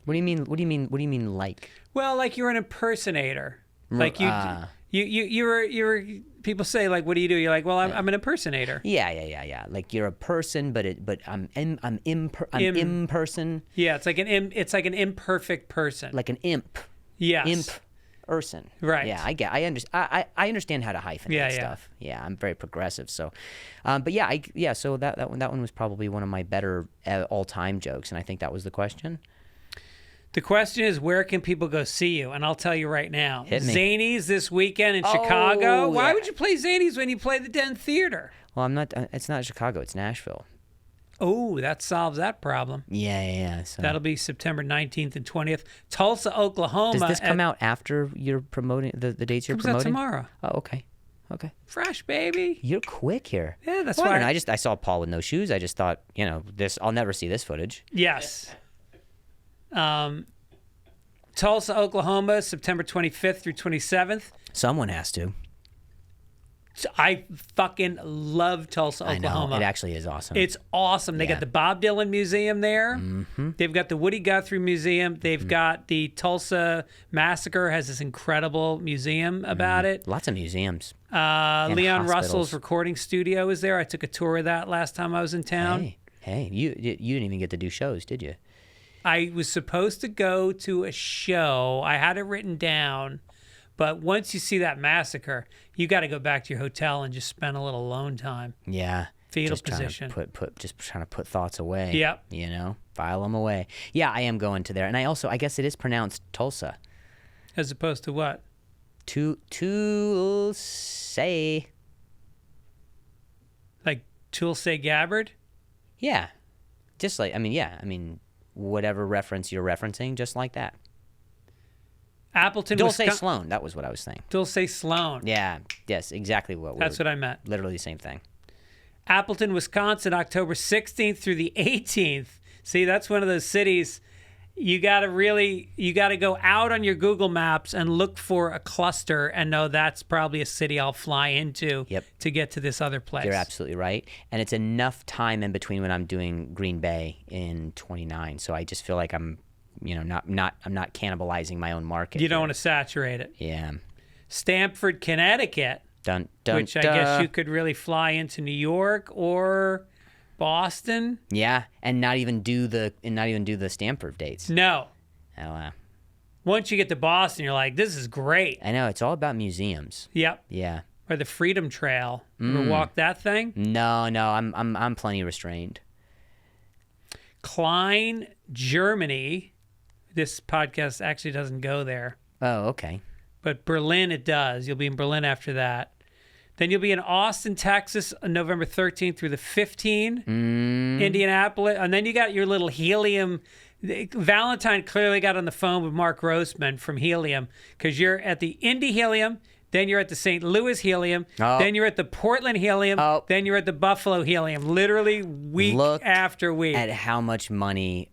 [SPEAKER 2] What do you mean? What do you mean like?
[SPEAKER 1] Well, like you're an impersonator. Like you're people say like, what do you do? You're like, well, I'm an impersonator.
[SPEAKER 2] Yeah. Like you're a person, but I'm imperson.
[SPEAKER 1] Yeah, it's like an imperfect person.
[SPEAKER 2] Like an imp.
[SPEAKER 1] Yes.
[SPEAKER 2] Imp person.
[SPEAKER 1] Right.
[SPEAKER 2] Yeah, I understand how to hyphenate stuff. Yeah, I'm very progressive. So, but so that one was probably one of my better all-time jokes, and I think that was the question.
[SPEAKER 1] The question is, where can people go see you? And I'll tell you right now.
[SPEAKER 2] Hit me.
[SPEAKER 1] Zanies this weekend in Chicago. Why would you play Zanies when you play the Den Theater?
[SPEAKER 2] Well, I'm not. It's not Chicago. It's Nashville.
[SPEAKER 1] Oh, that solves that problem.
[SPEAKER 2] Yeah. So.
[SPEAKER 1] That'll be September 19th and 20th. Tulsa, Oklahoma.
[SPEAKER 2] Does this come out after you're promoting the dates you're promoting?
[SPEAKER 1] Comes out tomorrow.
[SPEAKER 2] Oh, okay.
[SPEAKER 1] Fresh, baby.
[SPEAKER 2] You're quick here.
[SPEAKER 1] Yeah, that's why.
[SPEAKER 2] I saw Paul with no shoes. I just thought, this. I'll never see this footage.
[SPEAKER 1] Yes. Tulsa, Oklahoma, September 25th through 27th.
[SPEAKER 2] Someone has to.
[SPEAKER 1] I fucking love Tulsa, Oklahoma.
[SPEAKER 2] I know. It actually is awesome.
[SPEAKER 1] It's awesome. They got the Bob Dylan Museum there. Mm-hmm. They've got the Woody Guthrie Museum. They've got the Tulsa Massacre has this incredible museum about it.
[SPEAKER 2] Lots of museums.
[SPEAKER 1] Leon Russell's recording studio is there. I took a tour of that last time I was in town.
[SPEAKER 2] Hey, you didn't even get to do shows, did you?
[SPEAKER 1] I was supposed to go to a show. I had it written down. But once you see that massacre, you got to go back to your hotel and just spend a little alone time.
[SPEAKER 2] Yeah.
[SPEAKER 1] Fetal
[SPEAKER 2] just
[SPEAKER 1] position.
[SPEAKER 2] Just trying to put thoughts away.
[SPEAKER 1] Yep.
[SPEAKER 2] File them away. Yeah, I am going to there. And I guess it is pronounced Tulsa.
[SPEAKER 1] As opposed to what?
[SPEAKER 2] Tulsa.
[SPEAKER 1] Like Tulsa Gabbard?
[SPEAKER 2] Yeah. Just like, whatever reference you're referencing, just like that.
[SPEAKER 1] Appleton,
[SPEAKER 2] Dulce Sloan. That was what I was saying.
[SPEAKER 1] Dulce Sloan.
[SPEAKER 2] Yeah. Yes, exactly
[SPEAKER 1] That's what I meant.
[SPEAKER 2] Literally the same thing.
[SPEAKER 1] Appleton, Wisconsin, October 16th through the 18th. See, that's one of those cities you got to go out on your Google Maps and look for a cluster and know that's probably a city I'll fly into to get to this other place.
[SPEAKER 2] You're absolutely right. And it's enough time in between when I'm doing Green Bay in 29. So I just feel like I'm I'm not cannibalizing my own market.
[SPEAKER 1] You don't want to saturate it.
[SPEAKER 2] Yeah.
[SPEAKER 1] Stamford, Connecticut. Which I guess you could really fly into New York or Boston.
[SPEAKER 2] Yeah, and not even do the Stamford dates.
[SPEAKER 1] No.
[SPEAKER 2] Oh wow.
[SPEAKER 1] Once you get to Boston, you're like, this is great.
[SPEAKER 2] I know, it's all about museums.
[SPEAKER 1] Yep.
[SPEAKER 2] Yeah.
[SPEAKER 1] Or the Freedom Trail. Ever walk that thing?
[SPEAKER 2] No, I'm plenty restrained.
[SPEAKER 1] Klein, Germany. This podcast actually doesn't go there.
[SPEAKER 2] Oh, okay.
[SPEAKER 1] But Berlin, it does. You'll be in Berlin after that. Then you'll be in Austin, Texas, on November 13th through the 15th. Indianapolis. And then you got your little Helium. Valentine clearly got on the phone with Mark Grossman from Helium because you're at the Indy Helium. Then you're at the St. Louis Helium. Oh. Then you're at the Portland Helium. Oh. Then you're at the Buffalo Helium. Literally week after week.
[SPEAKER 2] At how much money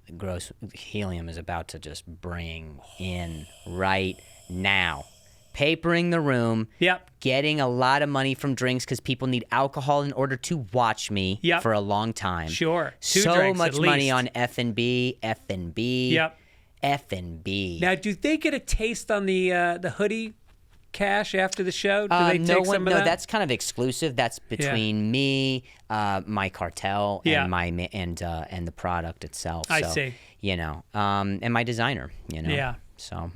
[SPEAKER 2] Helium is about to just bring in right now. Papering the room.
[SPEAKER 1] Yep.
[SPEAKER 2] Getting a lot of money from drinks because people need alcohol in order to watch me for a long time.
[SPEAKER 1] Sure.
[SPEAKER 2] So much money on F&B.
[SPEAKER 1] Yep.
[SPEAKER 2] F&B.
[SPEAKER 1] Now, do they get a taste on the hoodie cash after the show? Do they
[SPEAKER 2] no
[SPEAKER 1] take some of that?
[SPEAKER 2] that's kind of exclusive. That's between me, my cartel, and and the product itself.
[SPEAKER 1] I
[SPEAKER 2] so,
[SPEAKER 1] see.
[SPEAKER 2] You know, and my designer. You know.
[SPEAKER 1] Yeah.
[SPEAKER 2] So.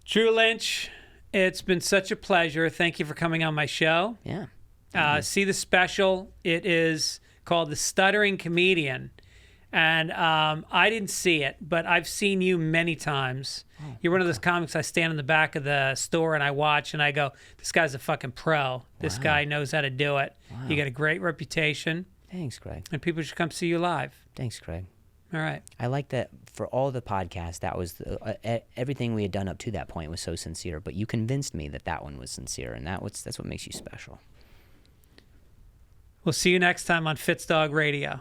[SPEAKER 1] Drew Lynch, it's been such a pleasure. Thank you for coming on my show.
[SPEAKER 2] Yeah.
[SPEAKER 1] See the special. It is called The Stuttering Comedian. And I didn't see it, but I've seen you many times. You're one of those comics I stand in the back of the store and I watch and I go, this guy's a fucking pro. This guy knows how to do it. You got a great reputation.
[SPEAKER 2] Thanks, Craig.
[SPEAKER 1] And people should come see you live.
[SPEAKER 2] Thanks, Craig.
[SPEAKER 1] All right.
[SPEAKER 2] I like that for all the podcasts, that was everything we had done up to that point was so sincere, but you convinced me that one was sincere, and that's what makes you special.
[SPEAKER 1] We'll see you next time on Fitzdog Radio.